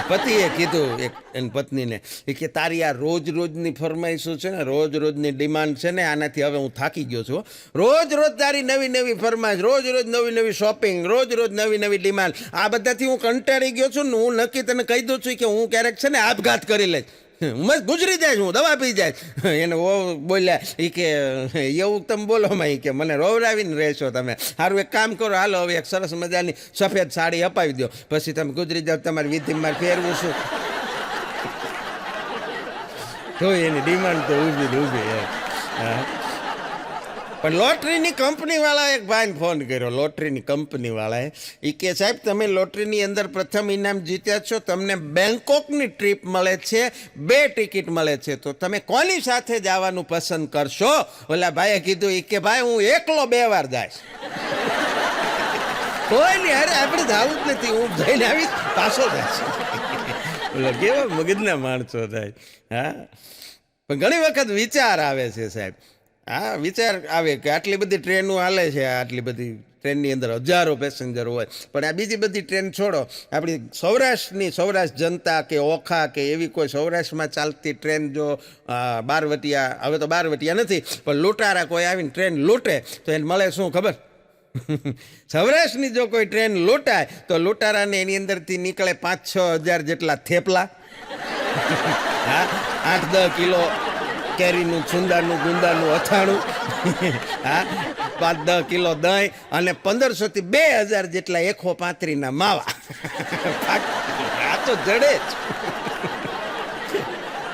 પતિએ કીધું એક એની પત્નીને કે તારી આ રોજ રોજની ફરમાઈશો છે ને, રોજ રોજની ડિમાન્ડ છે ને, આનાથી હવે હું થાકી ગયો છું. રોજ રોજ તારી નવી નવી ફરમાઈશ, રોજ રોજ નવી નવી શોપિંગ, રોજ રોજ નવી નવી ડિમાન્ડ, આ બધાથી હું કંટાળી ગયો છું ને. હું નક્કી તને કહી દઉં છું કે હું ક્યારેક છે ને આપઘાત કરી લઈશ. મસ્ત ગુજરી જાય, હું દવા પી જાય. એને બોલ્યા એ કે એવું તમે બોલો માં, એ કે મને રોવરાવીને રહેશો તમે. સારું એક કામ કરો, હાલો હવે એક સરસ મજાની સફેદ સાડી અપાવી દો, પછી તમે ગુજરી જાઓ, તમારી વિધિમાં ફેરવું છું. તો એની ડિમાન્ડ તો ઊભી. હા, પણ લોટરીની કંપનીવાળા એક ભાઈને ફોન કર્યો. લોટરીની કંપનીવાળાએ એ કે સાહેબ તમે લોટરીની અંદર પ્રથમ ઇનામ જીત્યા છો, તમને બેંકોકની ટ્રીપ મળે છે, 2 ટિકિટ મળે છે, તો તમે કોની સાથે જવાનું પસંદ કરશો? ઓલા ભાઈએ કીધું એ કે ભાઈ હું એકલો 2 વાર જઈશ. કોઈ નહીં, અરે આપણે જવું જ નથી, હું જઈને આવીશ પાછો જઈશ. ઓલો કેવા મગજના માણસો થાય. હા, પણ ઘણી વખત વિચાર આવે છે સાહેબ. હા, વિચાર આવે કે આટલી બધી ટ્રેનો હાલે છે, આટલી બધી ટ્રેનની અંદર હજારો પેસેન્જર હોય, પણ આ બીજી બધી ટ્રેન છોડો, આપણી સૌરાષ્ટ્ર જનતા કે ઓખા કે એવી કોઈ સૌરાષ્ટ્રમાં ચાલતી ટ્રેન જો બારવટિયા, હવે તો બારવટિયા નથી, પણ લૂંટારા કોઈ આવીને ટ્રેન લૂંટે તો એને મળે શું ખબર? સૌરાષ્ટ્રની જો કોઈ ટ્રેન લૂંટાય તો લૂંટારાને એની અંદરથી નીકળે 5-6 હજાર જેટલા થેપલા, હા, 8-10 કિલો કેરીનું છુંદાનું ગુંદાનું અથાણું, હા, 5-10 કિલો દહીં અને 1500 થી 2000 જેટલા 135 માવા. આ તો જડે જ.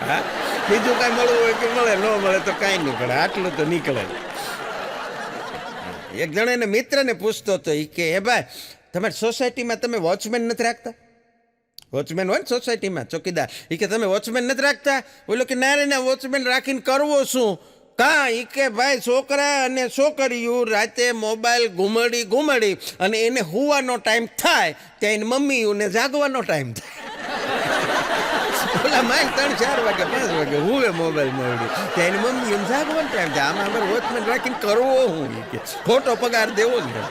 હા, બીજું કાંઈ મળવું હોય કે મળે, ન મળે તો કાંઈ નહીં, પણ આટલું તો નીકળે. એક જણ એને મિત્રને પૂછતો હતો, એ કે હે ભાઈ તમારી સોસાયટીમાં તમે વોચમેન નથી રાખતા? વોચમેન હોય ને સોસાયટીમાં, ચોકીદાર. એ કે તમે વોચમેન નથી રાખતા? બોલો કે ના રે ના, વોચમેન રાખીને કરવો શું? કાં? એ કે ભાઈ છોકરા અને છોકરીઓ રાતે મોબાઈલ ઘુમાડી અને એને હુવાનો ટાઈમ થાય ત્યાં એની મમ્મીઓને જાગવાનો ટાઈમ થાય. ઓલા માઇન 3-4 વાગે 5 વાગે હુવે મોબાઈલ મળ્યું ત્યાં એની મમ્મીઓને જાગવાનો ટાઈમ થાય. આમાં અમારે વોચમેન રાખીને કરવો હું? કે ખોટો પગાર દેવો જ ને.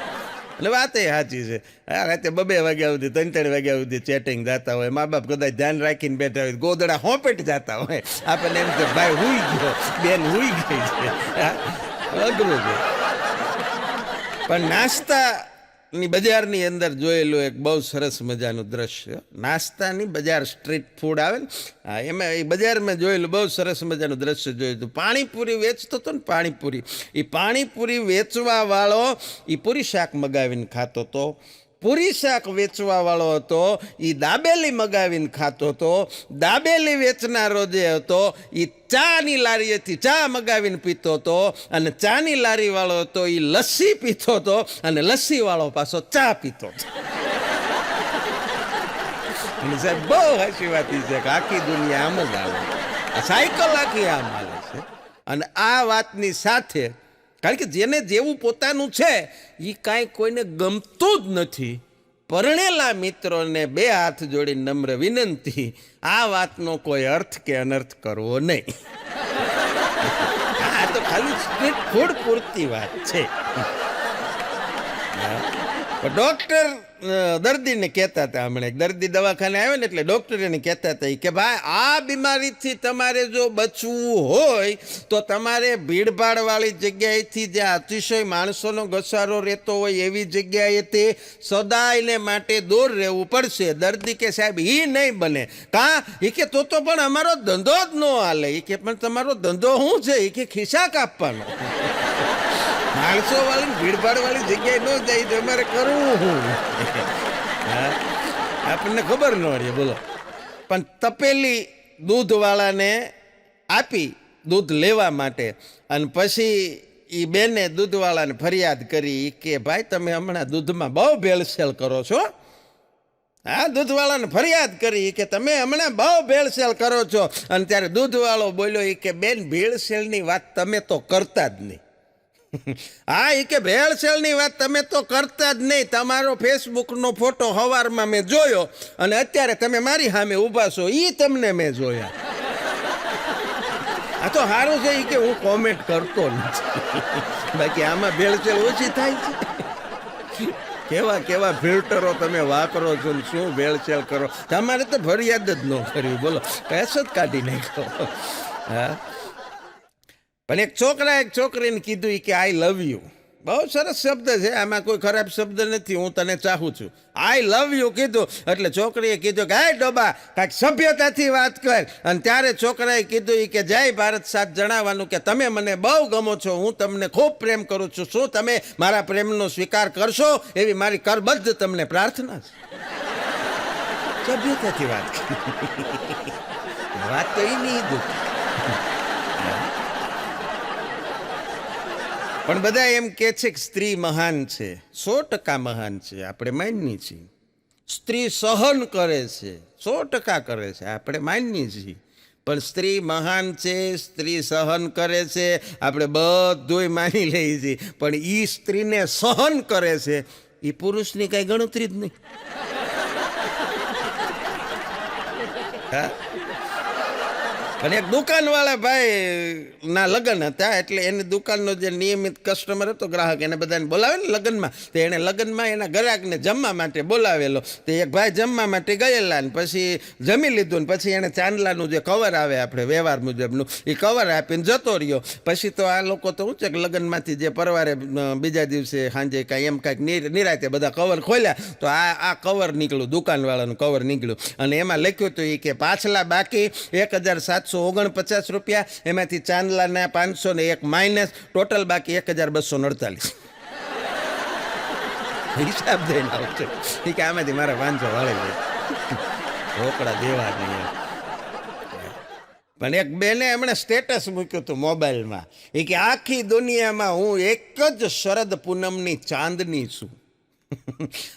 એટલે વાત એ સાચી છે. હા, રાતે 2 વાગ્યા સુધી 3-3 વાગ્યા સુધી ચેટિંગ જતા હોય, મા બાપ કદાચ ધ્યાન રાખીને બેઠા હોય, ગોદડા હોપેટ જતા હોય, આપણને એમ કે ભાઈ હુઈ ગયો, બેન હુઈ ગઈ છે. અઘરું છે. પણ નાસ્તાની બજારની અંદર જોયેલું એક બહુ સરસ મજાનું દ્રશ્ય, નાસ્તાની બજાર, સ્ટ્રીટ ફૂડ આવે ને, હા, એમાં એ બજારમાં જોયેલું બહુ સરસ મજાનું દ્રશ્ય જોયું હતું. પાણીપુરી વેચતો હતો ને, પાણીપુરી, એ પાણીપુરી વેચવાવાળો એ પૂરી શાક મગાવીને ખાતો હતો. પૂરી શાક વેચવાવાળો હતો એ દાબેલી મગાવીને ખાતો હતો. દાબેલી વેચનારો જે હતો એ ચાની લારીએથી ચા મગાવીને પીતો હતો, અને ચાની લારીવાળો હતો એ લસ્સી પીતો હતો, અને લસ્સીવાળો પાછો ચા પીતો હતો. અને સાહેબ બહુ હસી વાત છે કે આખી દુનિયા આમ જ આવે, સાયકલ આખી આમ હાલે છે. અને આ વાતની સાથે, કારણ કે જેને જેવું પોતાનું છે એ કાંઈ કોઈને ગમતું જ નથી. પરણેલા મિત્રોને 2 હાથ જોડી નમ્ર વિનંતી, આ વાતનો કોઈ અર્થ કે અનર્થ કરવો નહીં. આ તો ખાલી સ્ટ્રીટ ફૂડ પૂરતી વાત છે. ડૉક્ટર દર્દીને કહેતા હતા, હમણાં એક દર્દી દવાખાને આવ્યો ને એટલે ડૉક્ટર એને કહેતા હતા કે ભાઈ આ બીમારીથી તમારે જો બચવું હોય તો તમારે ભીડભાડવાળી જગ્યાએથી, જ્યાં અતિશય માણસોનો ઘસારો રહેતો હોય એવી જગ્યાએથી સદાયને માટે દૂર રહેવું પડશે. દર્દી કે સાહેબ એ નહીં બને. કાં? એ કે તો પણ અમારો ધંધો જ ન હાલે. એ કે પણ તમારો ધંધો શું છે? એ કે ખિસ્સા કાપવાનો. માણસો વાળી ભીડભાડ વાળી જગ્યાએ ન જાય તો અમારે કરવું શું? આપણને ખબર ન રહે, બોલો. પણ તપેલી દૂધવાળાને આપી દૂધ લેવા માટે, અને પછી એ બેને દૂધવાળાને ફરિયાદ કરી કે ભાઈ તમે હમણાં દૂધમાં બહુ ભેળસેળ કરો છો. હા, દૂધવાળાને ફરિયાદ કરી કે તમે હમણાં બહુ ભેળસેળ કરો છો. અને ત્યારે દૂધવાળો બોલ્યો એ કે બેન ભેળસેળની વાત તમે તો કરતા જ નહીં. હા, એ કે ભેળસેળની વાત તમે તો કરતા જ નહીં. તમારો ફેસબુકનો ફોટો સવારમાં મેં જોયો અને અત્યારે તમે મારી સામે ઊભા છો એ તમને મેં જોયા. આ તો સારું છે કે હું કોમેન્ટ કરતો નથી, બાકી આમાં ભેળસેળ ઓછી થાય છે. કેવા કેવા ફિલ્ટરો તમે વાપરો છો ને શું ભેળસેળ કરો. તમારે તો ફરિયાદ જ ન કરવી, બોલો, પૈસો જ કાઢી નાખ્યો. હા, પણ એક છોકરીને કીધું કે આઈ લવ યુ. બહુ સરસ શબ્દ છે, આમાં કોઈ ખરાબ શબ્દ નથી. હું તને ચાહું છું, આઈ લવ યુ કીધું. એટલે છોકરીએ કીધું કે હાય ડોબા, કાંઈક સભ્યતાથી વાત કર. અને ત્યારે છોકરાએ કીધું કે જય ભારત સાથ જણાવવાનું કે તમે મને બહુ ગમો છો, હું તમને ખૂબ પ્રેમ કરું છું, શું તમે મારા પ્રેમનો સ્વીકાર કરશો એવી મારી કરબદ્ધ તમને પ્રાર્થના છે. સભ્યતાથી વાત વાત તો એ નહીં દુઃખ. પણ બધા એમ કે છે કે સ્ત્રી મહાન છે. 100% મહાન છે, આપણે માનીએ છીએ. સ્ત્રી સહન કરે છે, 100% કરે છે, આપણે માનીએ છીએ. પણ સ્ત્રી મહાન છે, સ્ત્રી સહન કરે છે, આપણે બધુંય માની લઈએ છીએ. પણ એ સ્ત્રીને સહન કરે છે એ પુરુષની કાંઈ ગણતરી જ નહીં. હા, અને એક દુકાનવાળા ભાઈ ના લગ્ન હતા. એટલે એની દુકાનનો જે નિયમિત કસ્ટમર હતો, ગ્રાહક, એને બધાને બોલાવે ને લગ્નમાં. તો એણે લગ્નમાં એના ગ્રાહકને જમવા માટે બોલાવેલો. તો એક ભાઈ જમવા માટે ગયેલા ને પછી જમી લીધું ને પછી એણે ચાંદલાનું જે કવર આવે આપણે વ્યવહાર મુજબનું, એ કવર આપીને જતો રહ્યો. પછી તો આ લોકો તો શું છે કે લગ્નમાંથી જે પરવારે બીજા દિવસે સાંજે કાંઈ એમ કાંઈક નિરાતે બધા કવર ખોલ્યા. તો આ કવર નીકળ્યું, દુકાનવાળાનું કવર નીકળ્યું. અને એમાં લખ્યું હતું કે પાછલા બાકી 1749 રૂપિયા, એમાંથી ચાંદલાના 501 માઇનસ, ટોટલ બાકી 1248. હિસાબ દઈને આવશે કે આમાંથી મારા 500 વાળે લે, રોકડા દેવા નહીં. પણ એક બેને એમણે સ્ટેટસ મૂક્યું હતું મોબાઈલમાં, એ કે આખી દુનિયામાં હું એક જ શરદ પૂનમની ચાંદની છું.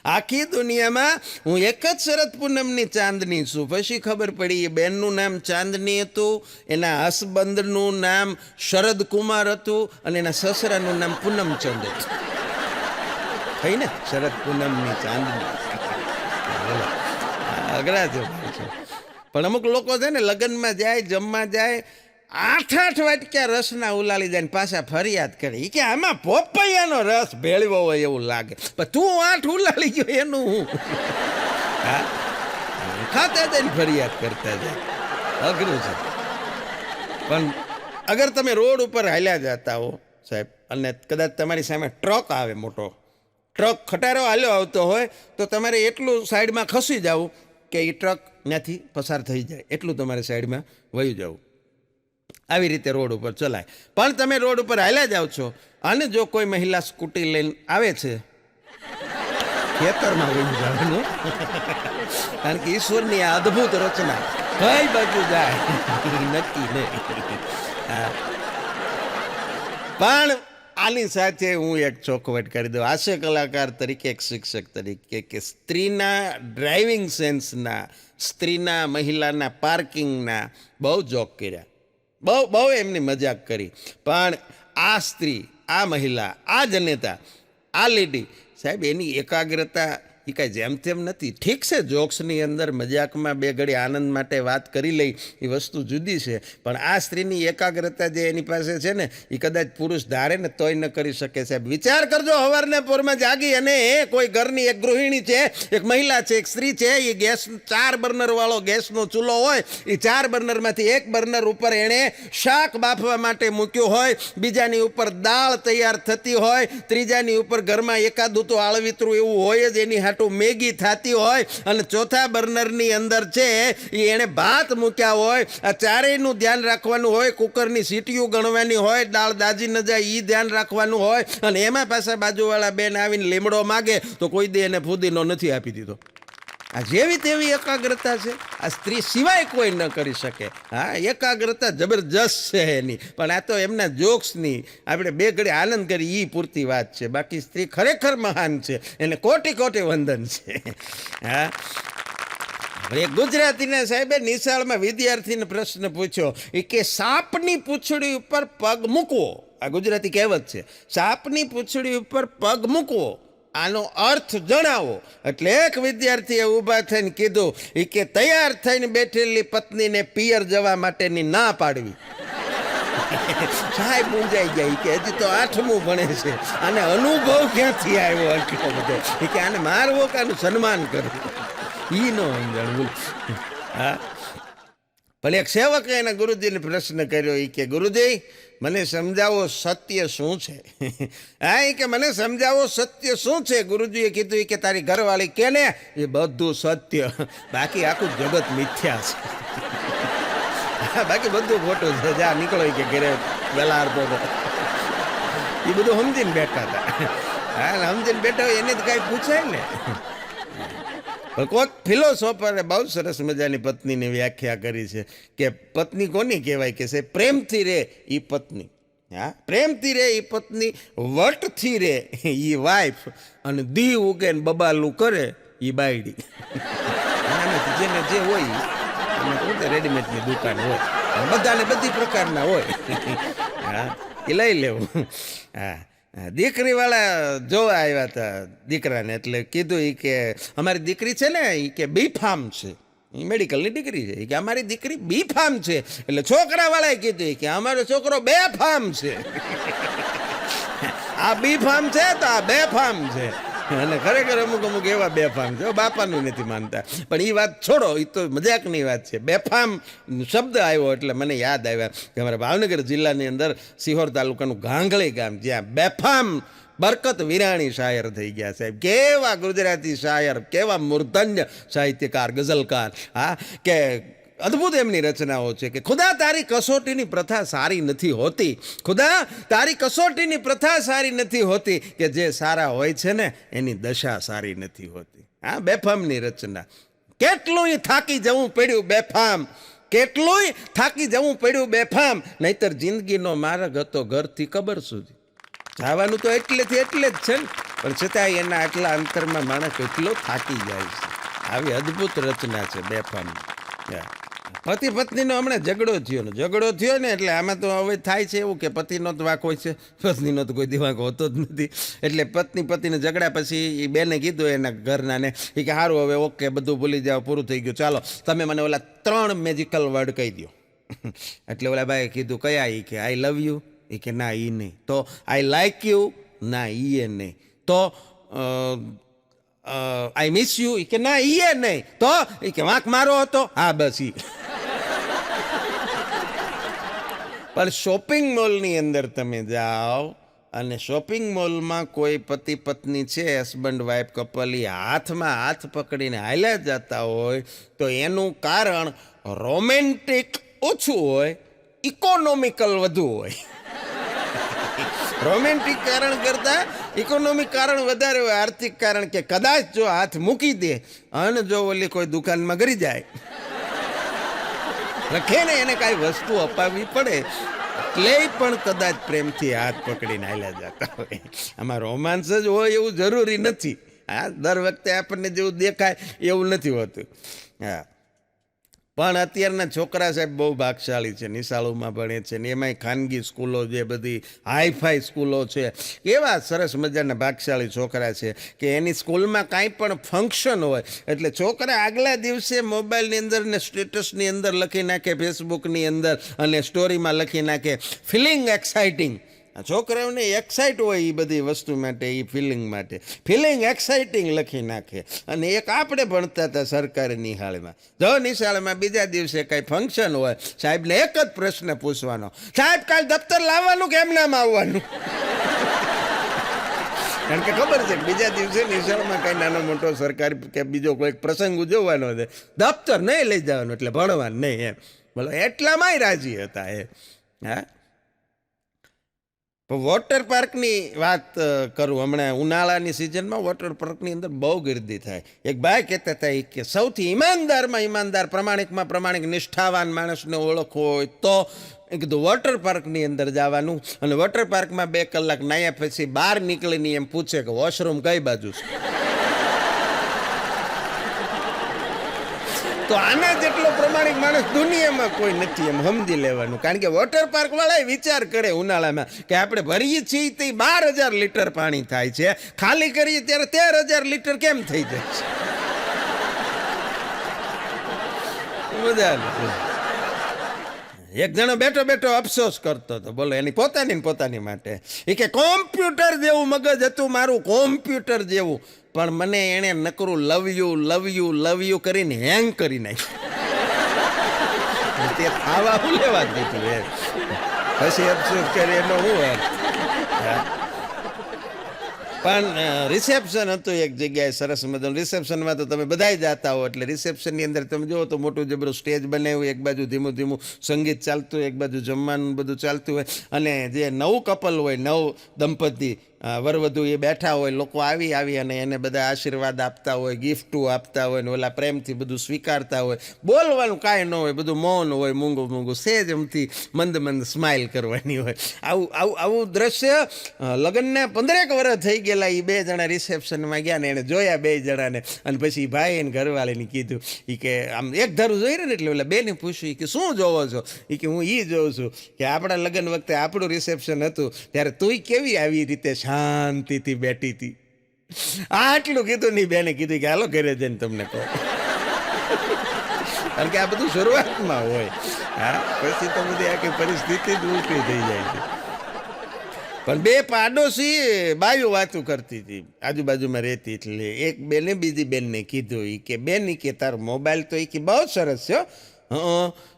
આખી દુનિયામાં હું એક જ શરદ પૂનમની ચાંદની છું. પછી ખબર પડી એ બેનનું નામ ચાંદની હતું, એના હસબન્ડનું નામ શરદ કુમાર હતું, અને એના સસરાનું નામ પૂનમચંદ હતું. થઈ ને, શરદ પૂનમની ચાંદની. અઘરા છે. પણ અમુક લોકો છે ને લગ્નમાં જાય, જમવા જાય, 8 વાટક્યા રસના ઉલાળી જાય ને પાછા ફરિયાદ કરે કે આમાં પોપૈયાનો રસ ભેળવો હોય એવું લાગે. પણ તું 8 ઉલાળી ગયો એનું હું. હા, ખાતા જઈને ફરિયાદ કરતા જાય. અઘરું છે. પણ અગર તમે રોડ ઉપર હાલ્યા જતા હો સાહેબ, અને કદાચ તમારી સામે ટ્રક આવે, મોટો ટ્રક ખટારો હાલ્યો આવતો હોય, તો તમારે એટલું સાઈડમાં ખસી જવું કે એ ટ્રક ત્યાંથી પસાર થઈ જાય, એટલું તમારે સાઈડમાં વયું જવું. આવી રીતે રોડ ઉપર ચલાય. પણ તમે રોડ ઉપર હાલ્યા જાઓ છો અને જો કોઈ મહિલા સ્કૂટી લઈને આવે છે, ખેતરમાં વયું જવાનું. કારણ કે ઈશ્વરની આ અદ્ભુત રચના કઈ બાજુ જાય નક્કી નહીં. પણ આની સાથે હું એક ચોખવટ કરી દઉં, હાસ્ય કલાકાર તરીકે, એક શિક્ષક તરીકે, કે સ્ત્રીના ડ્રાઇવિંગ સેન્સના, સ્ત્રીના મહિલાના પાર્કિંગના બહુ જોક કર્યા, બહુ એમની મજાક કરી. પણ આ સ્ત્રી, આ મહિલા, આ જનેતા, આ લેડી સાહેબ, એની એકાગ્રતા એ કાંઈ જેમ તેમ નથી. ઠીક છે, જોક્સની અંદર મજાકમાં બે ઘડી આનંદ માટે વાત કરી લઈ, એ વસ્તુ જુદી છે. પણ આ સ્ત્રીની એકાગ્રતા જે એની પાસે છે ને, એ કદાચ પુરુષ ધારે ને તોય ન કરી શકે. સાહેબ વિચાર કરજો, સવારના પોરમાં જાગી અને કોઈ ઘરની એક ગૃહિણી છે, એક મહિલા છે, એક સ્ત્રી છે, એ ગેસ 4 બર્નરવાળો ગેસનો ચૂલો હોય, એ 4 બર્નરમાંથી એક બર્નર ઉપર એણે શાક બાફવા માટે મૂક્યું હોય, બીજાની ઉપર દાળ તૈયાર થતી હોય, ત્રીજાની ઉપર ઘરમાં એકાદું તો આળવિતરું એવું હોય જ, એની મેગી થતી હોય, અને ચોથા બર્નરની અંદર છે એ એણે ભાત મૂક્યા હોય. આ ચારેયનું ધ્યાન રાખવાનું હોય, કુકરની સીટીઓ ગણવાની હોય, દાળ દાજી ન જાય એ ધ્યાન રાખવાનું હોય. અને એમાં પાછા બાજુવાળા બેન આવીને લીમડો માગે તો કોઈ દે એને ફૂદીનો નથી આપી દીધો. આ જેવી તેવી એકાગ્રતા છે, આ સ્ત્રી સિવાય કોઈ ન કરી શકે. હા, એકાગ્રતા જબરજસ્ત છે એની. પણ આ તો એમના જોક્સની આપણે બે ઘડી આનંદ કરી એ પૂરતી વાત છે. બાકી સ્ત્રી ખરેખર મહાન છે, એને કોટી કોટી વંદન છે. હા, એક ગુજરાતીના સાહેબે નિશાળમાં વિદ્યાર્થીને પ્રશ્ન પૂછ્યો કે સાપની પૂંછડી ઉપર પગ મૂકવો, આ ગુજરાતી કહેવત છે, સાપની પૂંછડી ઉપર પગ મૂકવો, આનો અર્થ જણાવો. એટલે એક વિદ્યાર્થીએ ઊભા થઈને કીધું કે તૈયાર થઈને બેઠેલી પત્નીને પિયર જવા માટેની ના પાડવી. સાહેબ મૂંઝાઈ ગયા કે હજી તો 8મું ભણે છે, અને અનુભવ ક્યાંથી આવ્યો આટલો બધો? કે આને મારવો કે આનું સન્માન કરવું, ઈ નો સમજણ. હા, પણ એક સેવકે એના ગુરુજીને પ્રશ્ન કર્યો, એ કે ગુરુજી મને સમજાવો સત્ય શું છે? હા, એ કે મને સમજાવો સત્ય શું છે? ગુરુજીએ કીધું કે તારી ઘરવાળી કે ને એ બધું સત્ય, બાકી આખું જગત મિથ્યા છે. બાકી બધું ખોટું છે, જા નીકળો કે ઘરે વેલા તો એ બધું સમજીને બેઠા હતા. હા, સમજીને બેઠા હોય એને તો કાંઈ પૂછાય ને. કોઈક ફિલોસોફરે બહુ સરસ મજાની પત્નીની વ્યાખ્યા કરી છે કે પત્ની કોની કહેવાય કે છે પ્રેમથી રે એ પત્ની. હા, પ્રેમથી રે એ પત્ની, વટથી રે એ વાઈફ, અને દી ઉગે ને બબાલું કરે એ બાયડી. જેને જે હોય રેડીમેડની દુકાન હોય, બધાને બધી પ્રકારના હોય. હા, એ લઈ લેવું. હા, દીકરીવાળા જોવા આવ્યા હતા દીકરાને, એટલે કીધું એ કે અમારી દીકરી છે ને એ કે B.Pharm છે, એ મેડિકલની ડિગ્રી છે, એ કે અમારી દીકરી B.Pharm છે. એટલે છોકરાવાળાએ કીધું કે અમારો છોકરો બેફામ છે. આ B.Pharm છે તો આ બેફામ છે. અને ખરેખર અમુક અમુક એવા બેફામ છે, બાપાનું નથી માનતા. પણ એ વાત છોડો, એ તો મજાકની વાત છે. બેફામ શબ્દ આવ્યો એટલે મને યાદ આવ્યા કે અમારા ભાવનગર જિલ્લાની અંદર સિહોર તાલુકાનું ગાંગળી ગામ, જ્યાં બેફામ બરકત વિરાણી શાયર થઈ ગયા સાહેબ. કેવા ગુજરાતી શાયર, કેવા મૂર્ધન્ય સાહિત્યકાર, ગઝલકાર. હા, કે અદ્ભુત એમની રચનાઓ છે કે ખુદા તારી કસોટીની પ્રથા સારી નથી હોતી, ખુદા તારી કસોટીની પ્રથા સારી નથી હોતી, કે જે સારા હોય છે ને એની દશા સારી નથી હોતી. હા, બેફામની રચના. કેટલુંય થાકી જવું પડ્યું બેફામ, કેટલુંય થાકી જવું પડ્યું બેફામ, નહીતર જિંદગીનો માર્ગ હતો ઘરથી કબર સુધી. જવાનું તો એટલેથી એટલે જ છે ને, પણ છતાંય એના આટલા અંતરમાં માણસ એટલો થાકી જાય છે. આવી અદ્ભુત રચના છે બેફામ. પતિ પત્નીનો હમણાં ઝઘડો થયો ને, એટલે આમાં તો હવે થાય છે એવું કે પતિનો જ વાંક હોય છે, પત્નીનો તો કોઈ દિવાક હોતો જ નથી. એટલે પતિને ઝઘડા પછી એ બેને કીધું એના ઘરનાને, એ કે સારું હવે ઓકે બધું ભૂલી જાઓ, પૂરું થઈ ગયું, ચાલો તમે મને ઓલા 3 મેજિકલ વર્ડ કહી દો. એટલે ઓલા ભાઈએ કીધું કયા? એ કે આઈ લવ યુ, એ કે ના એ નહીં. તો આઈ લાઈક યુ, ના એ નહીં. તો આઈ મિસ યુ, એ કે ના એ નહીં. તો એ કે વાંક મારો હતો. હા, બસ ઈ. પણ શોપિંગ મોલની અંદર તમે જાઓ અને શોપિંગ મોલમાં કોઈ પતિ પત્ની છે, હસબન્ડ વાઈફ કપલ, એ હાથમાં હાથ પકડીને હાલ્યા જતા હોય તો એનું કારણ રોમેન્ટિક ઓછું હોય, ઇકોનોમિકલ વધુ હોય. રોમેન્ટિક કારણ કરતાં ઇકોનોમિક કારણ વધારે હોય, આર્થિક કારણ. કે કદાચ જો હાથ મૂકી દે અને જો ઓલી કોઈ દુકાનમાં ગરી જાય, રખે ને એને કાંઈ વસ્તુ અપાવવી પડે, એટલે પણ કદાચ પ્રેમથી હાથ પકડીને હાલ્યા જતા હોય. આમાં રોમાન્સ જ હોય એવું જરૂરી નથી. હા, દર વખતે આપણને જેવું દેખાય એવું નથી હોતું. હા, પણ અત્યારના છોકરા સાહેબ બહુ ભાગશાળી છે, નિશાળોમાં ભણે છે ને, એમાંય ખાનગી સ્કૂલો, જે બધી હાઈફાઈ સ્કૂલો છે, એવા સરસ મજાના ભાગશાળી છોકરા છે કે એની સ્કૂલમાં કાંઈ પણ ફંક્શન હોય એટલે છોકરા આગલા દિવસે મોબાઈલની અંદર ને સ્ટેટસની અંદર લખી નાખે, ફેસબુકની અંદર અને સ્ટોરીમાં લખી નાખે ફિલિંગ એક્સાઇટિંગ. છોકરાઓને એક્સાઇટ હોય એ બધી વસ્તુ માટે, એ ફિલિંગ માટે ફિલિંગ એક્સાઇટિંગ લખી નાખે. અને એક આપણે ભણતા હતા સરકારી નિશાળમાં, જો નિશાળમાં બીજા દિવસે કાંઈ ફંક્શન હોય, સાહેબને એક જ પ્રશ્ન પૂછવાનો, સાહેબ કાલ દફતર લાવવાનું કે એમને આમ આવવાનું? કારણ કે ખબર છે કે બીજા દિવસે નિશાળમાં કાંઈ નાનો મોટો સરકારી કે બીજો કોઈક પ્રસંગ ઉજવવાનો છે, દફતર નહીં લઈ જવાનું, એટલે ભણવાનું નહીં એમ. બોલો, એટલામાંય રાજી હતા એ. હા, વોટર પાર્કની વાત કરું. હમણાં ઉનાળાની સિઝનમાં વોટર પાર્કની અંદર બહુ ગીર્દી થાય. એક ભાઈ કહેતા હતા કે સૌથી ઈમાનદારમાં ઈમાનદાર, પ્રમાણિકમાં પ્રમાણિક, નિષ્ઠાવાન માણસને ઓળખવો હોય તો એ કીધું વોટર પાર્કની અંદર જવાનું. અને વોટર પાર્કમાં 2 કલાક નાહ્યા પછી બહાર નીકળીને એમ પૂછે કે વોશરૂમ કઈ બાજુ છે? તો આના જેટલો પ્રમાણિક માણસ દુનિયામાં કોઈ નથી, એમ સમજી લેવાનું. કારણ કે વોટર પાર્ક વાળા વિચાર કરે ઉનાળામાં કે આપણે ભરીએ છીએ તે 12,000 લીટર પાણી થાય છે, ખાલી કરીએ ત્યારે 13,000 લીટર કેમ થઈ જાય છે? મજા એક જણો બેઠો બેઠો અફસોસ કરતો હતો, બોલો એની પોતાની ને પોતાની માટે. એ કે કોમ્પ્યુટર જેવું મગજ હતું મારું, કોમ્પ્યુટર જેવું, પણ મને એણે નકરું love you love you love you કરીને હેંગ કરી નાખ્યું. તે ખાવા હું લેવા દીધું એ પછી અફસોસ કરી એનો હું અર્થ. પણ રિસેપ્શન હતું એક જગ્યાએ સરસ મજાનું. રિસેપ્શનમાં તો તમે બધાય જાતા હો, એટલે રિસેપ્શનની અંદર તમે જુઓ તો મોટું જબરું સ્ટેજ બનાવ્યું, એક બાજુ ધીમું ધીમું સંગીત ચાલતું હોય, એક બાજુ જમવાનું બધું ચાલતું હોય, અને જે નવું કપલ હોય, નવ દંપતી વરવધુ એ બેઠા હોય, લોકો આવી અને એને બધા આશીર્વાદ આપતા હોય, ગિફ્ટો આપતા હોય, ને ઓલા પ્રેમથી બધું સ્વીકારતા હોય. બોલવાનું કાંઈ ન હોય, બધું મૌન હોય, મૂંગું મૂંગું, સેજ એમથી મંદ મંદ સ્માઇલ કરવાની હોય. આવું દ્રશ્ય લગ્નને 15 વર્ષ થઈ ગયેલા એ બે જણા રિસેપ્શનમાં ગયા ને એને જોયા બે જણાને, અને પછી ભાઈ એને ઘરવાળીને કીધું એ કે આમ એક ધારું જોઈ રહ્યું ને, એટલે ઓલા બેને પૂછ્યું કે શું જોવો છો? એ કે હું એ જોઉં છું કે આપણા લગ્ન વખતે આપણું રિસેપ્શન હતું ત્યારે તુંય કેવી આવી રીતે શાંતિથી બેઠી હતી. આટલું કીધું નહીં, બેને કીધું કે હાલો ઘરે જઈને તમને કહો. કારણ કે આ બધું શરૂઆતમાં હોય, હા, પછી તો બધી આખી પરિસ્થિતિ જ ઉલટી થઈ જાય છે. પણ બે પાડોશી બાયું વાતું કરતી હતી, આજુબાજુમાં રહેતી, એટલે એક બેને બીજી બેનને કીધું કે બેન કે તારો મોબાઈલ તો એ કે બહુ સરસ છે.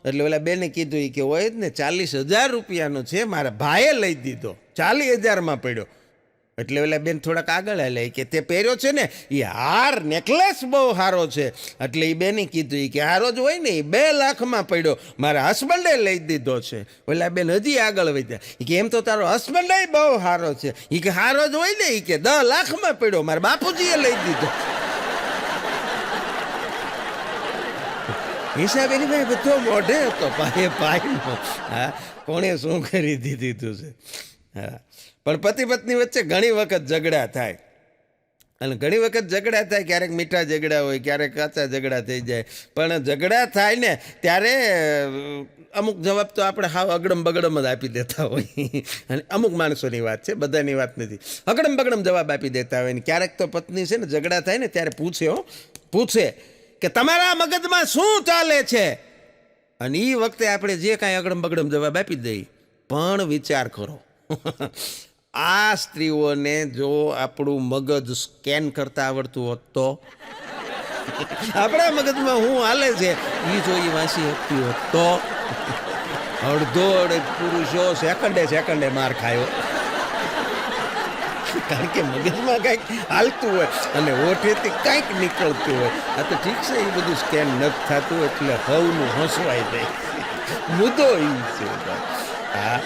એટલે ઓલા બેને કીધું કે હોય જ ને 40,000 રૂપિયાનો છે, મારા ભાઈએ લઈ દીધો, 40,000માં પડ્યો. એટલે ઓલા બેન થોડાક આગળ હાલે કે તે પહેર્યો છે ને એ હાર નેકલેસ બહુ સારો છે. એટલે એ બેને કીધું કે હારો જ હોય ને એ 2 લાખમાં પડ્યો, મારા હસબન્ડે લઈ દીધો છે. ઓલા બેન હજી આગળ વધ્યા કે એમ તો તારો હસબન્ડ બહુ સારો છે. એ કે હારો જ હોય ને એ કે 10 લાખમાં પડ્યો, મારા બાપુજીએ લઈ દીધો. હિસાબ એની ભાઈ બધો મોઢે હતો, પાયનો. હા, કોણે શું કરી દીધું છે. હા, પણ પતિ પત્ની વચ્ચે ઘણી વખત ઝઘડા થાય, અને ઘણી વખત ઝઘડા થાય, ક્યારેક મીઠા ઝઘડા હોય, ક્યારેક કાચા ઝઘડા થઈ જાય. પણ ઝઘડા થાય ને ત્યારે અમુક જવાબ તો આપણે હાવ અગડમ બગડમ જ આપી દેતા હોય. અને અમુક માણસોની વાત છે, બધાની વાત નથી. અગડમ બગડમ જવાબ આપી દેતા હોય. ને ક્યારેક તો પત્ની છે ને ઝઘડા થાય ને ત્યારે પૂછે કે તમારા મગજમાં શું ચાલે છે? અને એ વખતે આપણે જે કાંઈ અગડમ બગડમ જવાબ આપી દઈએ, પણ વિચાર કરો, આ સ્ત્રીઓને જો આપણું મગજ સ્કેન કરતા આવડતું હોત તો આપણા મગજમાં શું હાલે છે એ જો એ વાંચી શકતી હોત તો અડધો પુરુષો સેકન્ડે માર ખાયો. કારણ કે મગજમાં કંઈક હાલતું હોય અને ઓઠેથી કંઈક નીકળતું હોય. આ તો ઠીક છે, એ બધું સ્કેન નથી થતું એટલે હવનું હસવાઈ જાય. મુદ્દો એ છે. હા,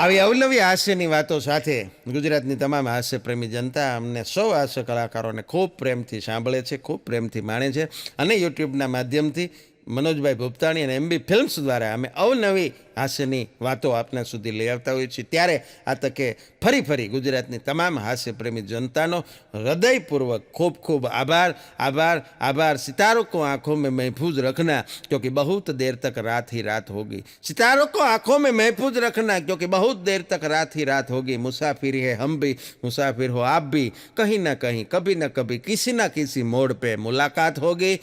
આવી અવનવી હાસ્યની વાતો સાથે ગુજરાતની તમામ હાસ્યપ્રેમી જનતા અમને સૌ હાસ્ય કલાકારોને ખૂબ પ્રેમથી સાંભળે છે, ખૂબ પ્રેમથી માણે છે. અને યુટ્યુબના માધ્યમથી મનોજભાઈ ભૂપતાણી અને MB ફિલ્મ્સ દ્વારા અમે અવનવી હાસ્યની વાતો આપના સુધી લઈ આવતા હોઈએ છીએ. ત્યારે આ તકે ફરી ગુજરાતની તમામ હાસ્યપ્રેમી જનતાનો હૃદયપૂર્વક ખૂબ ખૂબ આભાર. સિતારોं को आंखों में महफूज रखना क्योंकि बहुत देर तक रात ही रात होगी. सितारों को आंखों में महफूज रखना क्योंकि बहुत देर तक रात ही रात होगी. मुसाफिर है हम भी, मुसाफिर हो आप भी, कहीं ना कहीं कभी ना कभी किसी ना किसी मोड़ पे मुलाकात होगी.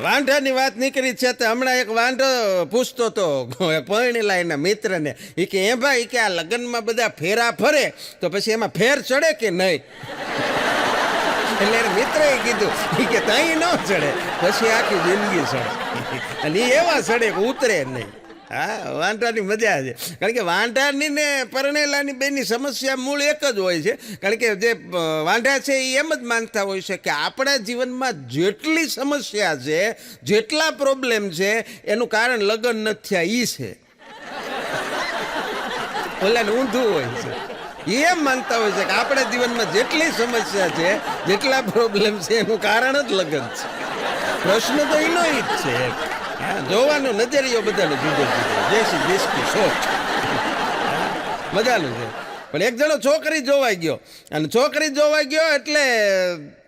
વાંઢાની વાત નીકળી છે તો હમણાં એક વાંઢો પૂછતો હતો પરણેલા એના મિત્રને, એ કે એ ભાઈ કે આ લગ્નમાં બધા ફેરા ફરે તો પછી એમાં ફેર ચડે કે નહીં? એટલે મિત્રએ કીધું કે ત્યાં ન ચડે, પછી આખી જિંદગી ચડે. અને એ એવા ચડે કે ઉતરે નહીં. હા, વાંઢાની મજા છે. કારણ કે વાંઢાની ને પરણેલાની બેની સમસ્યા મૂળ એક જ હોય છે. કારણ કે જે વાંઢા છે એ એમ જ માનતા હોય છે કે આપણા જીવનમાં જેટલી સમસ્યા છે, જેટલા પ્રોબ્લેમ છે, એનું કારણ લગ્ન નથી થયા એ છે. ઓલાને ઊંધું હોય છે, એમ માનતા હોય છે કે આપણા જીવનમાં જેટલી સમસ્યા છે, જેટલા પ્રોબ્લેમ છે, એનું કારણ જ લગ્ન છે. પ્રશ્ન તો એનો જ છે. હા, જોવાનો નજરિયો બધાનો જુદો જુદો, જેસી જેસકી સોચ મજાનું છે. પણ એક જણો છોકરી જોવાઈ ગયો અને છોકરી જોવાઈ ગયો એટલે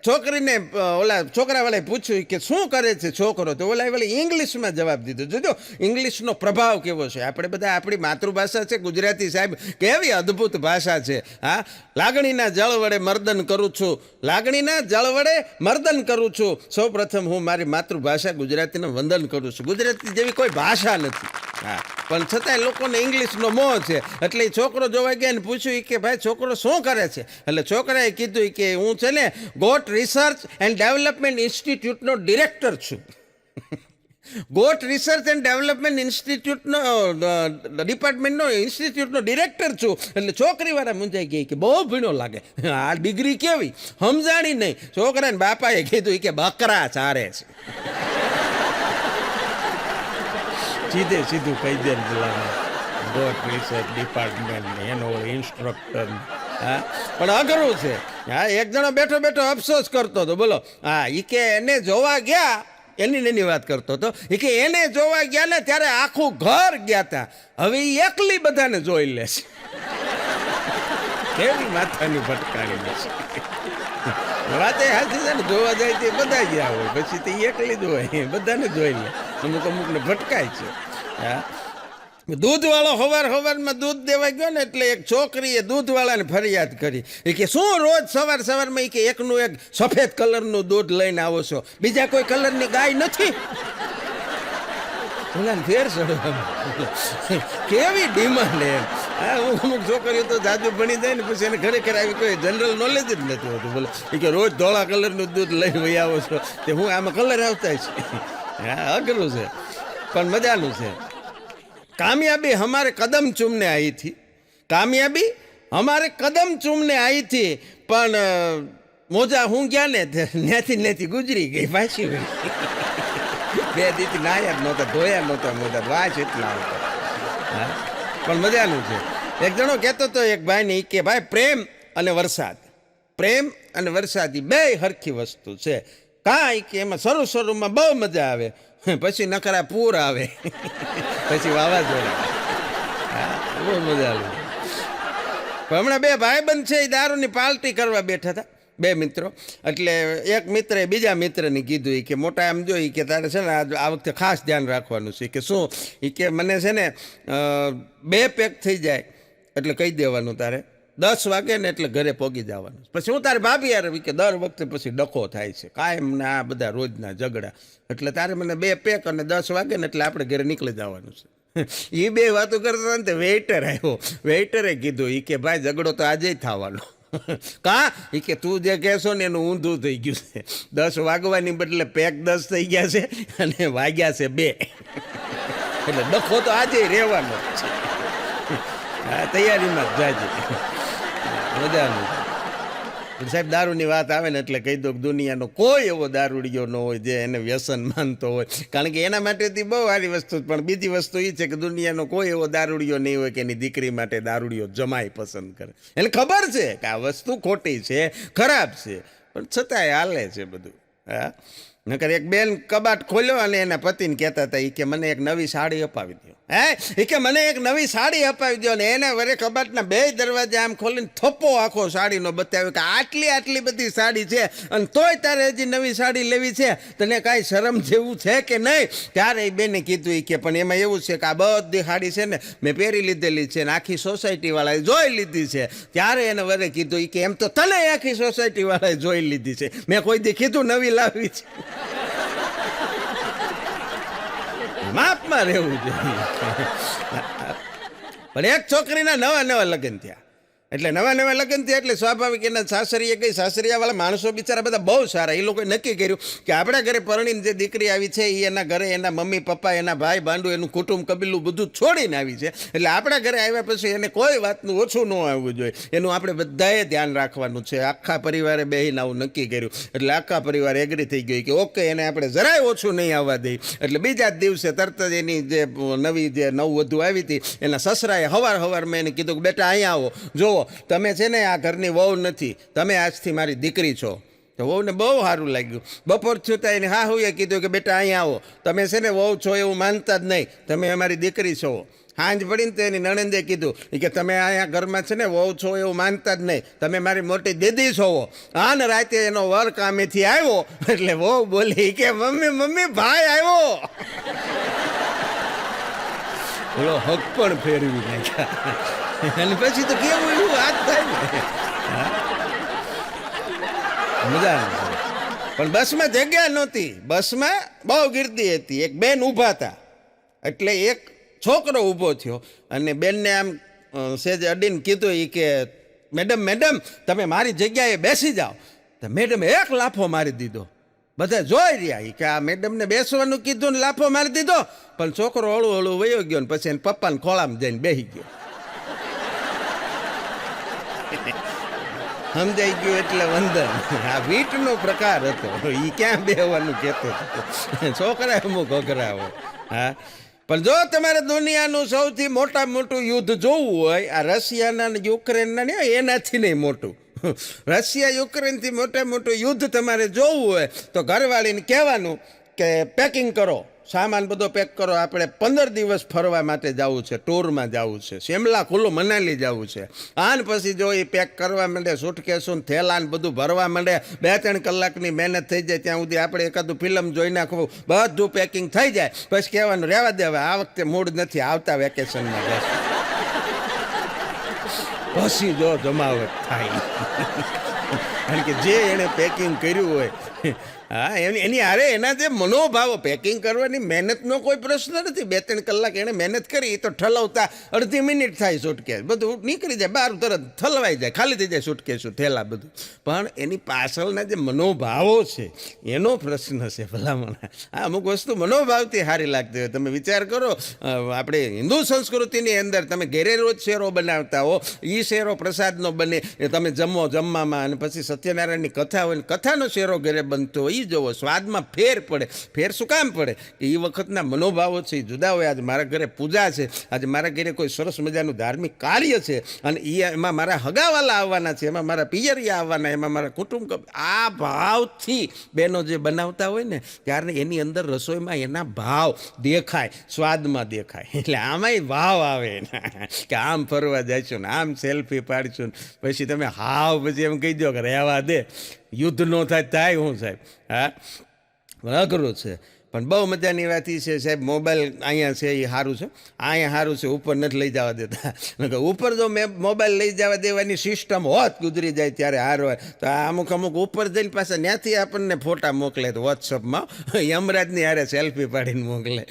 છોકરીને ઓલા છોકરાવાળાએ પૂછ્યું કે શું કરે છે છોકરો, તો ઓલા વળી ઇંગ્લિશમાં જવાબ દીધો. જોજો ઇંગ્લિશનો પ્રભાવ કેવો છે. આપણે બધા આપણી માતૃભાષા છે ગુજરાતી, સાહેબ કેવી અદ્ભુત ભાષા છે. હા, લાગણીના જળ વડે મર્દન કરું છું, લાગણીના જળ વડે મર્દન કરું છું. સૌ પ્રથમ હું મારી માતૃભાષા ગુજરાતીને વંદન કરું છું. ગુજરાતી જેવી કોઈ ભાષા નથી. હા, પણ છતાંય લોકોને ઇંગ્લિશનો મોહ છે. એટલે એ છોકરો જોવા ગયા ને પૂછ્યું કે ભાઈ છોકરો શું કરે છે? એટલે છોકરાએ કીધું કે હું છે ને ગોટ રિસર્ચ એન્ડ ડેવલપમેન્ટ ઇન્સ્ટિટ્યૂટનો ડિરેક્ટર છું. ગોટ રિસર્ચ એન્ડ ડેવલપમેન્ટ ઇન્સ્ટિટ્યૂટનો ડિપાર્ટમેન્ટનો ઇન્સ્ટિટ્યૂટનો ડિરેક્ટર છું. એટલે છોકરીવાળા મૂંઝાઈ ગઈ કે બહુ ભીણો લાગે, આ ડિગ્રી કેવી સમજાણી નહીં. છોકરાને બાપાએ કીધું કે બકરા ચારે છે. સીધે સીધું કહી દે ગોટ રિસર્ચ ડિપાર્ટમેન્ટ એનો ઇન્સ્ટ્રક્ટર. હા, પણ અઘરું છે. હા, એક જણો બેઠો બેઠો અફસોસ કરતો હતો. બોલો. હા, એ કે એને જોવા ગયા, એની વાત કરતો હતો. એ કે એને જોવા ગયા ને ત્યારે આખું ઘર ગયા હતા, હવે એ એકલી બધાને જોઈ લે છે. કેવી માથાની ભટકાણી છે. વાત એ સાચી છે ને, જોવા જાય તે બધા ગયા હોય, પછી તે એકલી જ હોય, બધાને જોઈ લે. અમુકને ભટકાય છે. હા, દૂધવાળો સવારમાં દૂધ દેવા ગયો ને એટલે એક છોકરીએ દૂધવાળાને ફરિયાદ કરી. એ કે શું રોજ સવારમાં એ કે એકનું એક સફેદ કલરનું દૂધ લઈને આવો છો, બીજા કોઈ કલરની ગાય નથી? ફેર કેવી ડિમાન્ડ એમ. હા, અમુક છોકરીઓ તો જાજુ ભણી જાય ને પછી એને ખરેખર આવી કોઈ જનરલ નોલેજ જ નથી હોતું. બોલો. એ કે રોજ ધોળા કલરનું દૂધ લઈને વહી આવો છો, તે હું આમાં કલર આવતા છે. હા, અઘરું છે પણ મજાનું છે. कामयाबी हमारे कदम चूमने आई थी, कामयाबी हमारे कदम चूमने आई थी, पण मोजा हूँ गया ने નેથી ગુજરી ગઈ પાછી. બે દીથી નાયા નહોતા, ધોયા નહોતા મોજા, વાસ એટલા હતા. હા, પણ મજાનું છે. એક જણો કહેતો હતો એક ભાઈને કે ભાઈ પ્રેમ અને વરસાદ, પ્રેમ અને વરસાદ બે હરખી વસ્તુ છે. કાંઈ કે એમાં શરૂમાં બહુ મજા આવે, પછી નખરા પૂર આવે, પછી વાવાઝોડા. હા, બહુ મજા આવે. હમણાં બે ભાઈબંધ છે એ દારૂની પાર્ટી કરવા બેઠા હતા, બે મિત્રો. એટલે એક મિત્રએ બીજા મિત્રને કીધું કે મોટા એમ જોઈ કે તારે છે ને આ વખતે ખાસ ધ્યાન રાખવાનું છે. કે શું? એ કે મને છે ને 2 પેક થઈ જાય એટલે કહી દેવાનું તારે 10 વાગે ને એટલે ઘરે પહોંચી જવાનું. પછી હું તારે ભાભી યાર કે દર વખતે પછી ડખો થાય છે કાયમના આ બધા રોજના ઝઘડા, એટલે તારે મને 2 પેક અને 10 વાગે ને એટલે આપણે ઘરે નીકળી જવાનું છે. એ બે વાતો કરતા હતા ને વેઇટર આવ્યો. વેઇટરે કીધું એ કે ભાઈ ઝઘડો તો આજે થવાનો. કા? એ કે તું જે કહેશો ને એનું ઊંધું થઈ ગયું છે. 10 વાગવાની બદલે પેક 10 થઈ ગયા છે અને વાગ્યા છે 2. એટલે ડખો તો આજે રહેવાનો છે. હા, તૈયારીમાં જ જાજે. મજાનું. સાહેબ દારૂની વાત આવે ને એટલે કહી દો કે દુનિયાનો કોઈ એવો દારૂડિયો ન હોય જે એને વ્યસન માનતો હોય, કારણ કે એના માટેથી બહુ સારી વસ્તુ. પણ બીજી વસ્તુ એ છે કે દુનિયાનો કોઈ એવો દારૂડિયો નહીં હોય કે એની દીકરી માટે દારૂડિયો જમાઈ પસંદ કરે. એને ખબર છે કે આ વસ્તુ ખોટી છે, ખરાબ છે, પણ છતાંય હાલે છે બધું. હા, નકર એક બેન કબાટ ખોલ્યો અને એના પતિને કહેતા હતા એ કે મને એક નવી સાડી અપાવી દો. એ કે મને એક નવી સાડી અપાવી દો. ને એના વરે કબાટના 2 દરવાજા આમ ખોલીને થપ્પો આખો સાડીનો બતાવ્યો કે આટલી બધી સાડી છે અને તોય તારે હજી નવી સાડી લેવી છે, તને કાંઈ શરમ જેવું છે કે નહીં? ત્યારે એ બેને કીધું કે પણ એમાં એવું છે કે આ બધી સાડી છે ને મેં પહેરી લીધેલી છે ને આખી સોસાયટીવાળાએ જોઈ લીધી છે. ત્યારે એને વરે કીધું કે એમ તો તને આખી સોસાયટીવાળાએ જોઈ લીધી છે, મેં કોઈ દી કીધું નવી લાવી છે? માપમાં રહેવું જોઈએ. પણ એક છોકરીના નવા લગ્ન થયા. એટલે નવા લગ્ન થયા એટલે સ્વાભાવિક એના સાસરીએ ગઈ. સાસરિયાવાળા માણસો બિચારા બધા બહુ સારા. એ લોકોએ નક્કી કર્યું કે આપણા ઘરે પરણીને જે દીકરી આવી છે એ એના ઘરે એના મમ્મી પપ્પા, એના ભાઈ ભાંડુ, એનું કુટુંબ કબીલું બધું છોડીને આવી છે. એટલે આપણા ઘરે આવ્યા પછી એને કોઈ વાતનું ઓછું ન આવવું જોઈએ. એનું આપણે બધાએ ધ્યાન રાખવાનું છે. આખા પરિવારે બેહીને આવું નક્કી કર્યું. એટલે આખા પરિવાર એગ્રી થઈ ગયો કે ઓકે, એને આપણે જરાય ઓછું નહીં આવવા દઈએ. એટલે બીજા જ દિવસે તરત જ એની જે નવવધુ આવી હતી એના સસરાએ સવારમાં એને કીધું કે બેટા અહીંયા આવો, જો તમે છે ને આ ઘરની વહુ નથી, તમે આજથી મારી દીકરી છો. તો વહુને બહુ સારું લાગ્યું. બપોર છૂતા એને હા હુંએ કીધું કે બેટા અહીંયા આવો, તમે છે ને વહુ છો એવું માનતા જ નહીં, તમે અમારી દીકરી છો. હાંજ પડીને તો એની નણંદે કીધું કે તમે અહીંયા ઘરમાં છે ને વહુ છો એવું માનતા જ નહીં, તમે મારી મોટી દીદી છો. આને રાતે એનો વર કામેથી આવ્યો એટલે વહુ બોલી કે મમ્મી મમ્મી ભાઈ આવ્યો. ઓલો હક પણ ફેરવી નાખ્યા અને પછી તો કેવું એવું હાથ થાય ને મજા નથી. પણ બસમાં જગ્યા નહોતી, બસમાં બહુ ગીર્દી હતી. એક બેન ઊભા હતા એટલે એક છોકરો ઊભો થયો અને બેનને આમ સેજ અડીને કીધું એ કે મેડમ મેડમ તમે મારી જગ્યાએ બેસી જાઓ. તો મેડમે એક લાફો મારી દીધો. બધા જોઈ રહ્યા કે આ મેડમને બેસવાનું કીધું ને લાફો મારી દીધો. પણ છોકરો હળું હળું વયો ગયો ને પછી એને પપ્પાને ખોળામાં જઈને બેસી ગયો. સમજાઈ ગયું એટલે વંદન. આ વીટનો પ્રકાર હતો. એ ક્યાં બેહવાનું કહેતો હતો. છોકરા અમુક અઘરા હોય. હા, પણ જો તમારે દુનિયાનું સૌથી મોટું યુદ્ધ જોવું હોય આ રશિયાના ને યુક્રેનના ને એનાથી નહીં મોટું. રશિયા યુક્રેનથી મોટું યુદ્ધ તમારે જોવું હોય તો ઘરવાળીને કહેવાનું કે પેકિંગ કરો, સામાન બધો પેક કરો, આપણે 15 દિવસ ફરવા માટે જવું છે, ટૂરમાં જવું છે, શિમલા કુલ્લુ મનાલી જવું છે. આને પછી જો એ પેક કરવા માંડે, સુટકેસું થેલાને બધું ભરવા માંડે, 2-3 કલાકની મહેનત થઈ જાય. ત્યાં સુધી આપણે એકાદું ફિલ્મ જોઈ નાખવું, બધું પેકિંગ થઈ જાય. પછી કહેવાનું રહેવા દેવા, આ વખતે મૂડ નથી, આવતા વેકેશનમાં જશે. પછી જો જમાવટ થાય. કારણ કે જે એણે પેકિંગ કર્યું હોય હા એની હારે એના જે મનોભાવો, પેકિંગ કરવાની મહેનતનો કોઈ પ્રશ્ન નથી. 2-3 કલાક એણે મહેનત કરી, એ તો ઠલવતા અડધી મિનિટ થાય. સુટકેસ બધું નીકળી જાય બહાર, તરત ઠલવાઈ જાય, ખાલી થઈ જાય સુટકેસું થેલા બધું. પણ એની પાછળના જે મનોભાવો છે એનો પ્રશ્ન છે ભલામણ. આ અમુક વસ્તુ મનોભાવથી સારી લાગતી હોય. તમે વિચાર કરો, આપણે હિન્દુ સંસ્કૃતિની અંદર તમે ઘેરે રોજ શેરો બનાવતા હો, એ શેરો પ્રસાદનો બને, તમે જમવામાં, અને પછી સત્યનારાયણની કથા હોય, કથાનો શેરો ઘરે બનતો હોય. જોવો સ્વાદમાં ફેર પડે. ફેર શું કામ પડે કે એ વખતના મનોભાવો છે એ જુદા હોય. આજે મારા ઘરે પૂજા છે, આજે મારા ઘરે કોઈ સરસ મજાનું ધાર્મિક કાર્ય છે, અને એમાં મારા હગાવાલા આવવાના છે, એમાં મારા પિયરિયા આવવાના, એમાં મારા કુટુંબ, આ ભાવથી બહેનો જે બનાવતા હોય ને ત્યારે એની અંદર રસોઈમાં એના ભાવ દેખાય, સ્વાદમાં દેખાય. એટલે આમાંય ભાવ આવે કે આમ ફરવા જઈશું ને આમ સેલ્ફી પાડીશું, પછી તમે હાવ પછી એમ કહી દો કે રહેવા દે, યુદ્ધ નો થાય હું સાહેબ. હા, અઘરું છે. પણ બહુ મજાની વાત એ છે સાહેબ, મોબાઈલ અહીંયા છે એ સારું છે, અહીંયા સારું છે, ઉપર નથી લઈ જવા દેતા. ઉપર જો મેં મોબાઈલ લઈ જવા દેવાની સિસ્ટમ હોત ગુજરી જાય ત્યારે હાર હોય તો આ અમુક ઉપર જઈને પાછા ત્યાંથી આપણને ફોટા મોકલે તો વોટ્સઅપમાં યમરાજની હારે સેલ્ફી પાડીને મોકલે.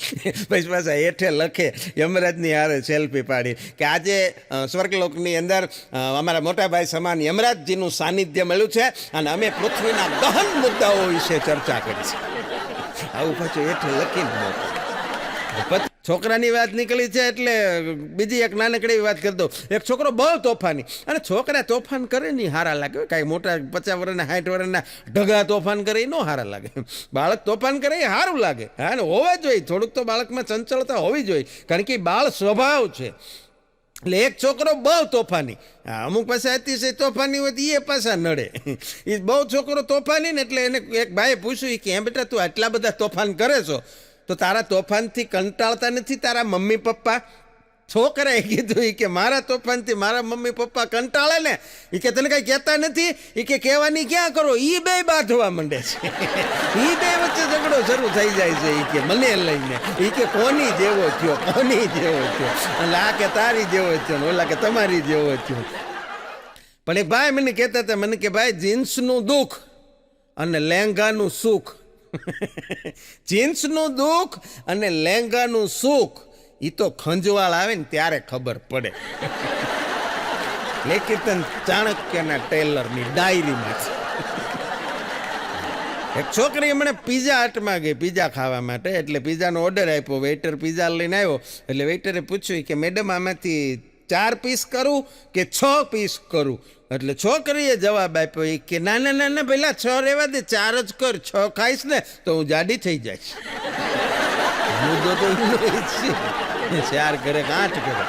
પછી પાછા હેઠે લખે યમરાજની હારે સેલ્ફી પાડી કે આજે સ્વર્ગલોકની અંદર અમારા મોટાભાઈ સમાન યમરાજજીનું સાનિધ્ય મળ્યું છે અને અમે પૃથ્વીના ગહન મુદ્દાઓ વિશે ચર્ચા કરી છે. આવું પાછું હેઠે લખીને મોકલે. છોકરાની વાત નીકળી છે એટલે બીજી એક નાનકડી વાત કરી દઉં. એક છોકરો બહુ તોફાની, અને છોકરા તોફાન કરે નહીં સારા લાગે. કાંઈ મોટા 50 વર્ષના 60 વર્ષના ઢગા તોફાન કરે એ ન સારા લાગે. બાળક તોફાન કરે એ સારું લાગે. હા, ને હોવા જોઈએ, થોડુંક તો બાળકમાં ચંચળતા હોવી જોઈએ, કારણ કે એ બાળ સ્વભાવ છે. એટલે એક છોકરો બહુ તોફાની, અમુક પાસે અતિશય તોફાની હોય તો એ પાછા નડે. એ બહુ છોકરો તોફાની ને એટલે એને એક ભાઈએ પૂછ્યું કે બેટા તું આટલા બધા તોફાન કરે છો તો તારા તોફાનથી કંટાળતા નથી તારા મમ્મી પપ્પા? છોકરાએ કીધું કે મારા તોફાનથી મારા મમ્મી પપ્પા કંટાળે ને, એ કે તને કાંઈ કહેતા નથી? એ કે કહેવાની ક્યાં કરો, એ બે બાંધવા માંડે છે. એ બે વચ્ચે ઝઘડો શરૂ થઈ જાય છે. એ કે મને લઈને એ કે કોની જેવો થયો, કોની જેવો થયો, એટલે આ કે તારી જેવો થયો, ઓલા કે તમારી જેવો થયો. પણ એક ભાઈ મને કહેતા હતા, મને કે ભાઈ જીન્સનું દુઃખ અને લહેંગાનું સુખ, જીન્સનું દુઃખ અને લહેંગાનું સુખ એ તો ખંજવાળ આવે ને ત્યારે ખબર પડે. લેખિતન ચાણક્યના ટેલરની ડાયરીમાં છે. એક છોકરી મને પિઝા હટમાં ગઈ પિઝા ખાવા માટે, એટલે પિઝાનો ઓર્ડર આપ્યો. વેઇટર પિઝા લઈને આવ્યો એટલે વેઇટરે પૂછ્યું કે મેડમ આમાંથી 4 પીસ કરું કે 6 પીસ કરું? એટલે છોકરીએ જવાબ આપ્યો કે ના ના ના ના પેલા 6 રહેવા દે, 4 જ કર, 6 ખાઈશ ને તો હું જાડી થઈ જઈશ. મુદ્દો તો 4 કરે 8 કરે.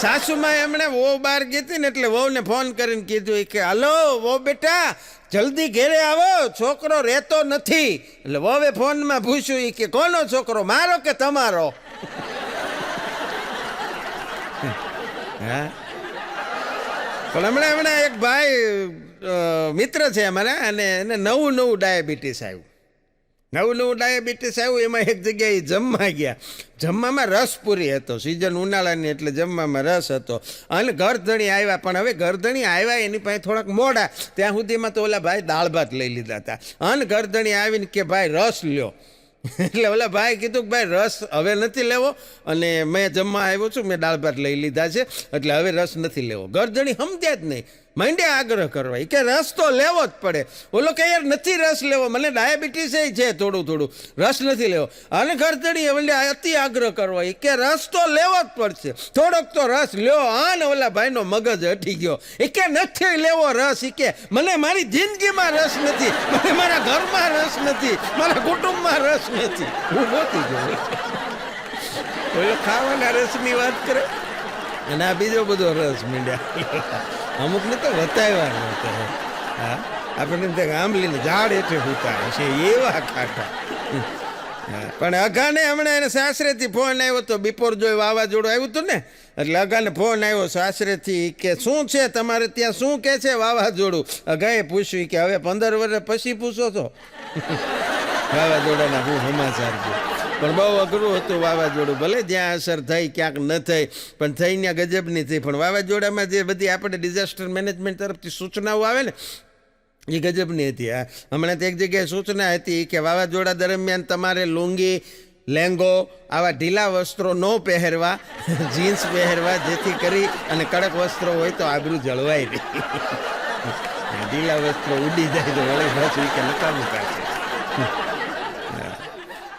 સાસુમાં એમણે વહુ બહાર ગઈ હતી ને એટલે વહુને ફોન કરીને કીધું કે હલો વહુ બેટા જલ્દી ઘેરે આવો, છોકરો રહેતો નથી. એટલે વહુએ ફોનમાં પૂછ્યું કે કોનો છોકરો, મારો કે તમારો? હા પણ હમણાં એક ભાઈ મિત્ર છે અમારા, અને એને નવું ડાયાબિટીસ આવ્યું. એમાં એક જગ્યાએ જમવા ગયા. જમવામાં રસ પૂરી હતો, સિઝન ઉનાળાની એટલે જમવામાં રસ હતો. અને ગરધણી આવ્યા, પણ હવે ગરધણી આવ્યા એની પાસે થોડાક મોડા, ત્યાં સુધીમાં તો ઓલા ભાઈ દાળ ભાત લઈ લીધા હતા. અને ગરધણી આવીને કે ભાઈ રસ લ્યો. એટલે ઓલા ભાઈ કીધું કે ભાઈ રસ હવે નથી લેવો, અને મેં જમવા આવ્યો છું, મેં દાળ ભાત લઈ લીધા છે, એટલે હવે રસ નથી લેવો. ગરધણી સમજ્યા જ નહીં, માંડ્યા આગ્રહ કરવા કે રસ તો લેવો જ પડે. ઓલો કે યાર નથી રસ લેવો, મને ડાયાબિટીસ છે થોડું રસ નથી લેવો. અને ગરધણી અતિ આગ્રહ કરવા કે રસ તો લેવો જ પડશે, થોડોક તો રસ લ્યો. અને ઓલા ભાઈનો મગજ હટી ગયો. કે નથી લેવો રસ. કે મને મારી જિંદગીમાં રસ નથી, મને મારા ઘરમાં રસ નથી, મારા કુટુંબમાં રસ નથી. હું ગોતી ગયો. ઓલો ખાવાના રસની વાત કરે અને આ બીજો બધો રસ મીંડ્યા. અમુકને તો વતાવ્યા નહોતો. હા, આપણને ત્યાં આંબલીને ઝાડ હેઠે ઉતારે છે એવા ખાટા. પણ અઘાને હમણાં એને સાસરેથી ફોન આવ્યો હતો, બિપોર જોઈ વાવાઝોડું આવ્યું હતું ને, એટલે અઘાને ફોન આવ્યો સાસરેથી કે શું છે તમારે ત્યાં, શું કે છે વાવાઝોડું. અઘાએ પૂછ્યું કે હવે 15 વર્ષ પછી પૂછો છો વાવાઝોડાના હું સમાચાર છે. પણ બહુ અઘરું હતું વાવાઝોડું. ભલે જ્યાં અસર થઈ ક્યાંક ન થઈ, પણ થઈ ત્યાં ગજબની થઈ. પણ વાવાઝોડામાં જે બધી આપણે ડિઝાસ્ટર મેનેજમેન્ટ તરફથી સૂચનાઓ આવે ને એ ગજબની હતી. હા, હમણાં તો એક જગ્યાએ સૂચના હતી કે વાવાઝોડા દરમિયાન તમારે લુંગી, લેંગો આવા ઢીલા વસ્ત્રો ન પહેરવા, જીન્સ પહેરવા, જેથી કરી અને કડક વસ્ત્રો હોય તો આબરૂ જળવાય નહીં. ઢીલા વસ્ત્રો ઉડી જાય તો વળી પાછું કે નકામું કાશે.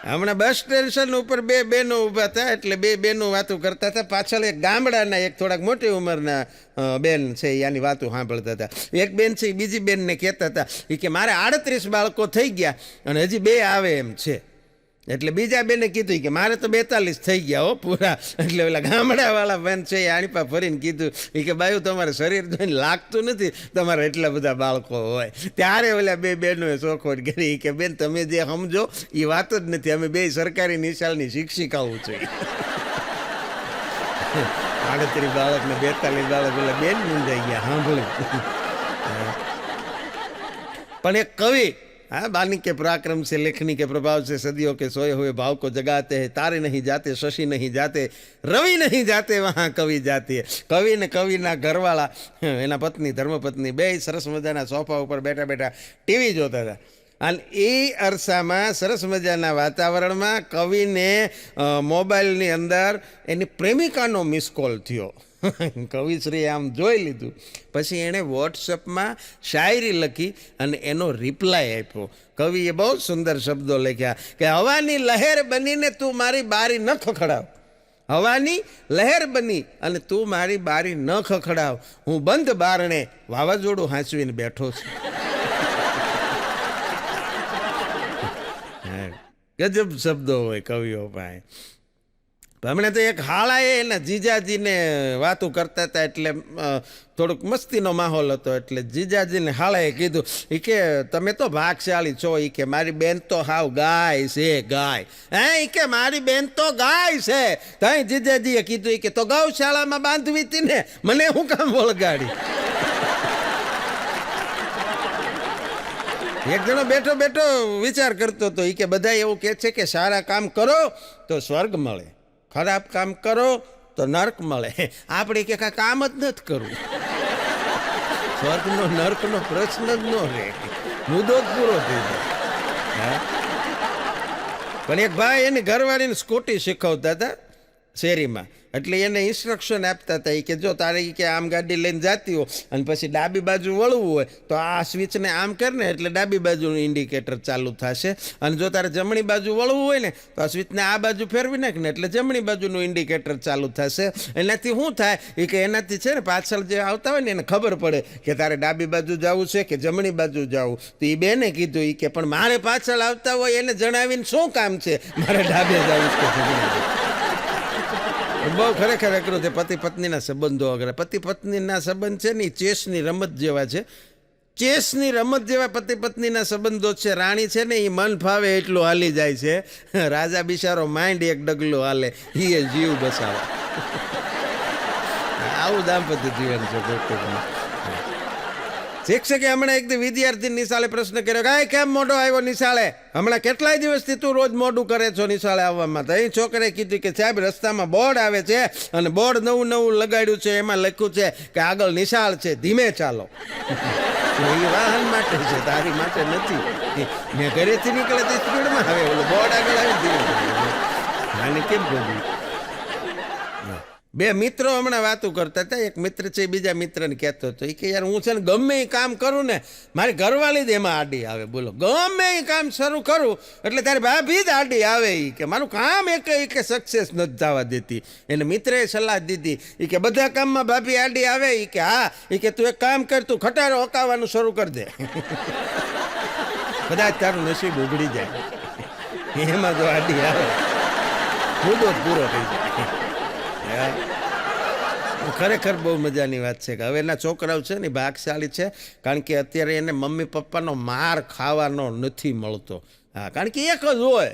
હમણાં બસ સ્ટેશન ઉપર 2 બહેનો ઊભા હતા, એટલે 2 બહેનો વાતો કરતા હતા. પાછળ એક ગામડાના એક થોડાક મોટી ઉંમરના બેન છે, એની વાતો સાંભળતા હતા. એક બેન છે એ બીજી બેનને કહેતા હતા કે મારે 38 બાળકો થઈ ગયા અને હજી 2 આવે એમ છે. એટલે બીજા બેને કીધું કે મારે તો 42 થઈ ગયા હો પૂરા. એટલે ઓલા ગામડાવાળા બેન છે એ આણી પાસે ફરીને કીધું કે બાયું તમારે શરીર જોઈને લાગતું નથી તમારે એટલા બધા બાળકો હોય. ત્યારે ઓલા 2 બહેનોએ ચોખવટ કરી કે બેન તમે જે સમજો એ વાત જ નથી, અમે 2 સરકારી નિશાળની શિક્ષિકાઓ છીએ. 38 બાળક ને 42 બાળક ઓલા બેન મૂંઝાઈ ગયા સાંભળ્યું. પણ એક કવિ, हाँ, बानी के पराक्रम से लेखनी के प्रभाव से सदियों के सोए हुए भाव को जगाते हैं. तारे नहीं जाते, शशि नहीं जाते, रवि नहीं जाते, वहाँ कवि जाती है. कवि ने कविना घरवाળા એના પત્ની ધર્મપત્ની 2 સરસ મજાના સોફા ઉપર બેઠા બેઠા ટીવી જોતા હતા. અને એ અરસામાં સરસ મજાના વાતાવરણમાં કવિને મોબાઈલની અંદર એની પ્રેમિકાનો મિસ કોલ થયો. કવિશ્રી આમ જોઈ લીધું, પછી એણે વોટ્સઅપમાં શાયરી લખી અને એનો રિપ્લાય આપ્યો. કવિએ બહુ સુંદર શબ્દો લખ્યા કે હવાની લહેર બનીને તું મારી બારી ન ખખડાવ, હવાની લહેર બની અને તું મારી બારી ન ખખડાવ, હું બંધ બારણે વાવાઝોડું હાંચવીને બેઠો છું. ગજબ શબ્દો હોય કવિઓ પાસે. હમણાં તો એક હાળાએ એના જીજાજીને વાતો કરતા હતા, એટલે થોડુંક મસ્તીનો માહોલ હતો. એટલે જીજાજીને હાળાએ કીધું કે તમે તો ભાગશાળી છો, એ કે મારી બેન તો હાવ ગાય છે, ગાય. હે કે મારી બેન તો ગાય છે. ત્યાં જીજાજીએ કીધું કે તો ગૌશાળામાં બાંધવી હતી ને, મને હું કામ વળગાડી. એક જણો બેઠો બેઠો વિચાર કરતો હતો કે બધા એવું કહે છે કે સારા કામ કરો તો સ્વર્ગ મળે, ખરાબ કામ કરો તો નર્ક મળે. આપણે કે કામ જ નથી કરવું, સ્વર્ગનો નર્કનો પ્રશ્ન જ ન રહે, મુદ્દો જ પૂરો થઈ જાય. પણ એક ભાઈ એની ઘરવાળીને સ્કૂટી શીખવતા હતા શેરીમાં. એટલે એને ઇન્સ્ટ્રક્શન આપતા હતા કે જો તારે કે આમ ગાડી લઈને જતી હોય અને પછી ડાબી બાજુ વળવું હોય તો આ સ્વિચને આમ કરને એટલે ડાબી બાજુનું ઇન્ડિકેટર ચાલુ થશે, અને જો તારે જમણી બાજુ વળવું હોય ને તો આ સ્વિચને આ બાજુ ફેરવી નાખ ને એટલે જમણી બાજુનું ઇન્ડિકેટર ચાલુ થશે. એનાથી શું થાય કે એનાથી છે ને પાછળ જે આવતા હોય ને એને ખબર પડે કે તારે ડાબી બાજુ જવું છે કે જમણી બાજુ જવું. તો એ બેને કીધું કે પણ મારે પાછળ આવતા હોય એને જણાવીને શું કામ છે, મારે ડાબે જવું કે જમણી. બહુ ખરેખર અઘરું છે પતિ પત્નીના સંબંધો. અઘરા પતિ પત્નીના સંબંધ છે ને ચેસની રમત જેવા છે, ચેસની રમત જેવા પતિ પત્નીના સંબંધો છે. રાણી છે ને એ મન ફાવે એટલું હાલી જાય છે, રાજા બિચારો માઇન્ડ એક ડગલો હાલે, એ જીવ બસાવે. આવું દાંપત્ય જીવન છે કોકનું. શિક્ષકે હમણાં એક દી વિદ્યાર્થી નિશાળે પ્રશ્ન કર્યો કે કેમ મોઢો આવ્યો નિશાળે, હમણાં કેટલાય દિવસથી તું રોજ મોઢું કરે છો નિશાળે આવવામાં. તો એ છોકરાએ કીધું કે સાહેબ રસ્તામાં બોર્ડ આવે છે અને બોર્ડ નવું નવું લગાડ્યું છે, એમાં લખ્યું છે કે આગળ નિશાળ છે, ધીમે ચાલો. એ વાહન માટે છે, તારી માટે નથી. મેં ઘરેથી નીકળે તો સ્પીડમાં આવે, ઓલું બોર્ડ આગળ આવી ધીમે. આને કેમ બોલ્યું? બે મિત્રો હમણાં વાતું કરતા હતા. એક મિત્ર છે એ બીજા મિત્રને કહેતો હતો કે યાર હું છે ને ગમે એ કામ કરું ને મારી ઘરવાળી જ એમાં આડી આવે. બોલો, ગમે એ કામ શરૂ કરું એટલે તારી ભાભી જ આડી આવે. એ કે મારું કામ એક સક્સેસ નથી થવા દેતી. એને મિત્રએ સલાહ દીધી એ કે બધા કામમાં ભાભી આડી આવે. એ કે હા, એ કે તું એક કામ કર, તું ખટારો હકાવવાનું શરૂ કરી દે, કદાચ તારું નસીબ ઉઘડી જાય. એમાં જો આડી આવે મુદ્દો પૂરો થઈ જાય. ખરેખર બહુ મજાની વાત છે કે હવેના છોકરાઓ છે ને ભાગશાળી છે, કારણ કે અત્યારે એને મમ્મી પપ્પાનો માર ખાવાનો નથી મળતો. હા, કારણ કે એક જ હોય,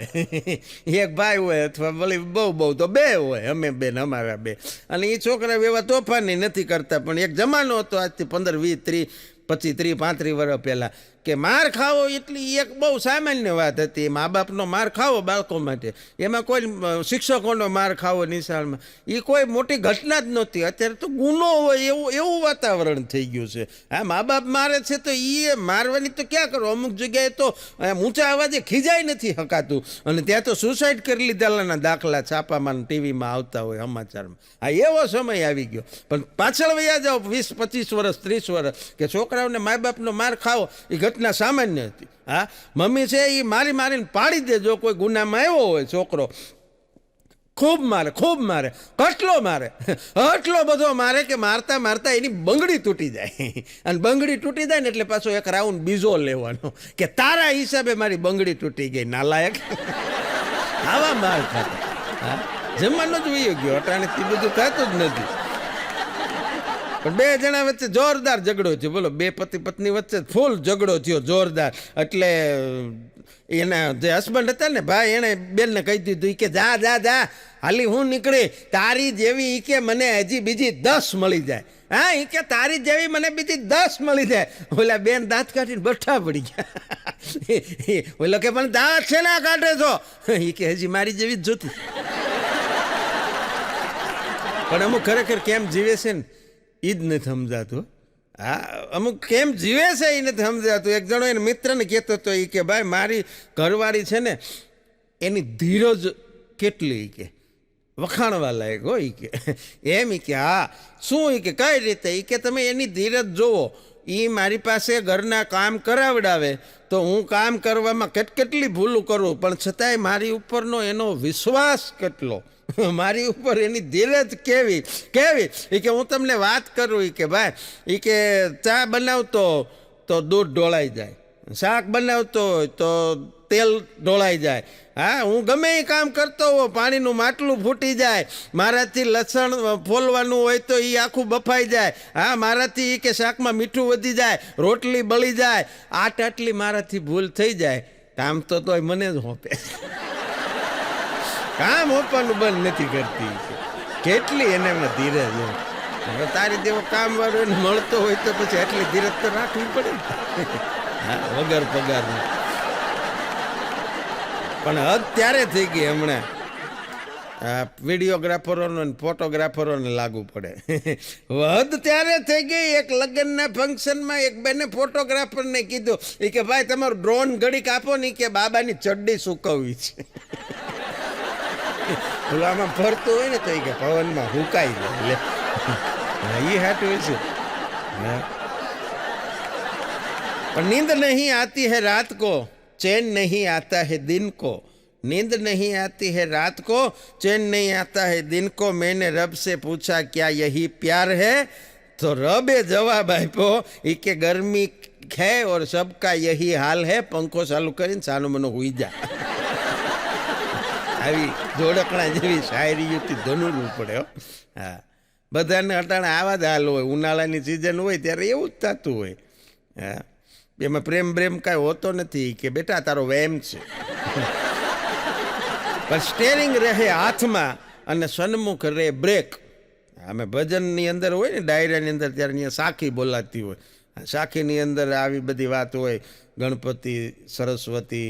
એક ભાઈ હોય અથવા ભલે બહુ તો બે હોય, અમે બે ને અમારા બે. અને એ છોકરા એવા તોફાની નથી કરતા. પણ એક જમાનો હતો આજથી 15, 20, 30, 25, 30, 35 વર્ષ પહેલાં કે માર ખાવો એટલી એક બહુ સામાન્ય વાત હતી. મા બાપનો માર ખાવો બાળકો માટે, એમાં કોઈ શિક્ષકોનો માર ખાવો નિશાળમાં, એ કોઈ મોટી ઘટના જ નહોતી. અત્યારે તો ગુનો હોય એવું વાતાવરણ થઈ ગયું છે. હા, મા બાપ મારે છે તો એ મારવાની તો ક્યાં કરો, અમુક જગ્યાએ તો ઊંચા અવાજે ખીજાઈ નથી શકાતું. અને ત્યાં તો સુસાઇડ કરી લીધેલાના દાખલા છાપામાં ટીવીમાં આવતા હોય, સમાચારમાં. હા, એવો સમય આવી ગયો. પણ પાછળ વયા જાઓ 20, 25 વર્ષ, 30 વર્ષ, કે છોકરાઓને મા બાપનો માર ખાવો એ ઘટના સામાન્ય હતી. હા, મમ્મી છે એ મારીને પાડી દે. જો કોઈ ગુનામાં આવ્યો હોય છોકરો, ખૂબ મારે, કેટલો મારે, આટલો બધો મારે કે મારતા મારતા એની બંગડી તૂટી જાય. અને બંગડી તૂટી જાય ને એટલે પાછો એક રાઉન્ડ બીજો લેવાનો કે તારા હિસાબે મારી બંગડી તૂટી ગઈ, નાલાયક. આવા માર ખાતા. હા, જમવાનો જ વયો ગયો, અટાણેથી બધું થતું જ નથી. પણ બે જણા વચ્ચે જોરદાર ઝઘડો થયો. બોલો, બે પતિ પત્ની વચ્ચે ફૂલ ઝઘડો થયો, જોરદાર. એટલે એના જે હસબન્ડ હતા ને ભાઈ, એણે બેનને કહી દીધું કે જા હાલી હું નીકળી, તારી જેવી ઈ કે મને હજી બીજી 10 મળી જાય. હા, ઈ કે તારી જેવી મને બીજી 10 મળી જાય. ઓલા બેન દાંત કાઢીને બઠા પડી ગયા. ઓલો કે પણ દાંત છે ના કાઢે છો? ઈ કે હજી મારી જેવી જ જોતી. પણ અમુક ખરેખર કેમ જીવે છે ને એ જ નથી સમજાતું. હા, અમુક કેમ જીવે છે એ નથી સમજાતું. એક જણો એને મિત્રને કહેતો હતો એ કે ભાઈ મારી ઘરવાળી છે ને એની ધીરજ કેટલી, કે વખાણવા લાયક હોય કે એમ. એ કે હા, શું? એ કે કઈ રીતે? એ કે તમે એની ધીરજ જુઓ. એ મારી પાસે ઘરના કામ કરાવડાવે તો હું કામ કરવામાં કેટલી ભૂલું કરું, પણ છતાંય મારી ઉપરનો એનો વિશ્વાસ કેટલો, મારી ઉપર એની ધીરજ કેવી. એ કે હું તમને વાત કરું, એ કે ભાઈ, એ કે ચા બનાવતો તો દૂધ ઢોળાઈ જાય, શાક બનાવતો હોય તો તેલ ઢોળાઈ જાય. હા, હું ગમે એ કામ કરતો હોઉં, પાણીનું માટલું ફૂટી જાય, મારાથી લસણ ફોલવાનું હોય તો એ આખું બફાઈ જાય. હા, મારાથી એ કે શાકમાં મીઠું વધી જાય, રોટલી બળી જાય, આટલી મારાથી ભૂલ થઈ જાય. કામ તો તોય મને જ હોપે, કામ હોપવાનું બંધ નથી કરતી. કેટલી એનામાં ધીરજ. હવે તારી જેવો કામ વાળો એને મળતો હોય તો પછી આટલી ધીરજ તો રાખવી પડે. હા, વગર પગારની. પણ હદ ત્યારે થઈ ગઈ હમણાં વિડીયોગ્રાફરોને ફોટોગ્રાફરોને લાગુ પડે. હદ ત્યારે થઈ ગઈ. એક લગ્નના ફંક્શનમાં એક બેને ફોટોગ્રાફરને કીધું એ કે ભાઈ તમારું ડ્રોન ઘડીક આપો ને, કે બાબાની ચડ્ડી સુકવવી છે. આમાં ફરતું હોય ને તો એ કે પવનમાં હુકાઈ જાય. એ હાટું છે. પણ નીંદ નહીં આતી હૈ રાત को, चैन नहीं आता है दिन को. नींद नहीं आती है रात को, चैन नहीं आता है दिन को. मैंने रब से पूछा क्या यही प्यार है? तो रबे जवाब आप्यो એ કે गर्मी है और सबका यही हाल है. पंखो चालू કરીને સાનું મનો હુઈ જા. આવી જોડકણા જેવી શાયરીઓથી ધનુરવું પડે. હા, બધાને અટાણે આવા જ હાલ હોય. ઉનાળાની સિઝન હોય ત્યારે એવું જ થતું હોય. હા, એમાં પ્રેમ કાંઈ હોતો નથી કે બેટા તારો વેમ છે. પણ સ્ટેરિંગ રહે હાથમાં અને સન્મુખ રહે બ્રેક. અમે ભજનની અંદર હોય ને ડાયરાની અંદર ત્યારે અહીંયા સાખી બોલાતી હોય, સાખીની અંદર આવી બધી વાત હોય, ગણપતિ સરસ્વતી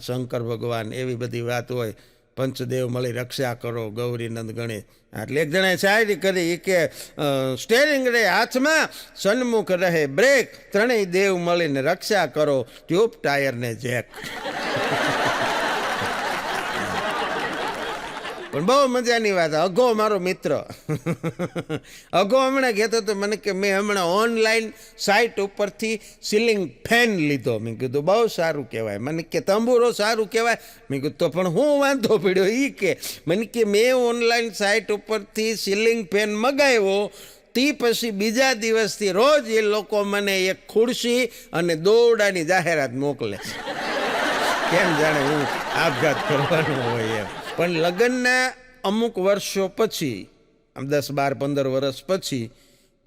શંકર ભગવાન એવી બધી વાત હોય, પંચદેવ મળી રક્ષા કરો ગૌરીનંદ ગણેશ. એટલે એક જણાએ શાયરી કરી કે સ્ટેરિંગ રે હાથમાં સન્મુખ રહે બ્રેક, ત્રણેય દેવ મળીને રક્ષા કરો ટ્યુબ ટાયરને જેક. પણ બહુ મજાની વાત. અઘો મારો મિત્ર અઘો હમણાં કહેતો હતો મને કે મેં હમણાં ઓનલાઈન સાઇટ ઉપરથી સીલિંગ ફેન લીધો. મેં કીધું બહુ સારું કહેવાય. મને કે તંબુરો સારું કહેવાય. મેં કીધું તો પણ હું વાંધો પડ્યો એ કે મને કે મેં ઓનલાઈન સાઇટ ઉપરથી સીલિંગ ફેન મગાવ્યો, તે પછી બીજા દિવસથી રોજ એ લોકો મને એક ખુરશી અને દોરડાની જાહેરાત મોકલે છે. કેમ જાણે હું આપઘાત કરવાનો હોય એમ. પણ લગ્નના અમુક વર્ષો પછી, આમ 10, 12, 15 વર્ષ પછી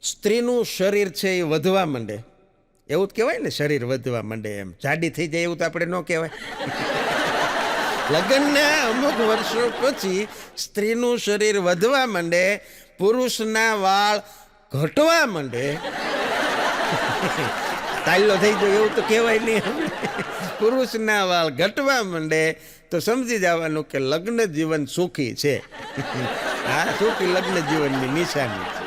સ્ત્રીનું શરીર છે એ વધવા માંડે. એવું જ કહેવાય ને, શરીર વધવા માંડે એમ. જાડી થઈ જાય એવું તો આપણે ન કહેવાય. લગ્નના અમુક વર્ષો પછી સ્ત્રીનું શરીર વધવા માંડે, પુરુષના વાળ ઘટવા માંડે. તાલ્લો થઈ જાય એવું તો કહેવાય નહીં. પુરુષના વાળ ઘટવા માંડે તો સમજી જવાનું કે લગ્ન જીવન સુખી છે. હા, સુખી લગ્ન જીવનની નિશાની છે.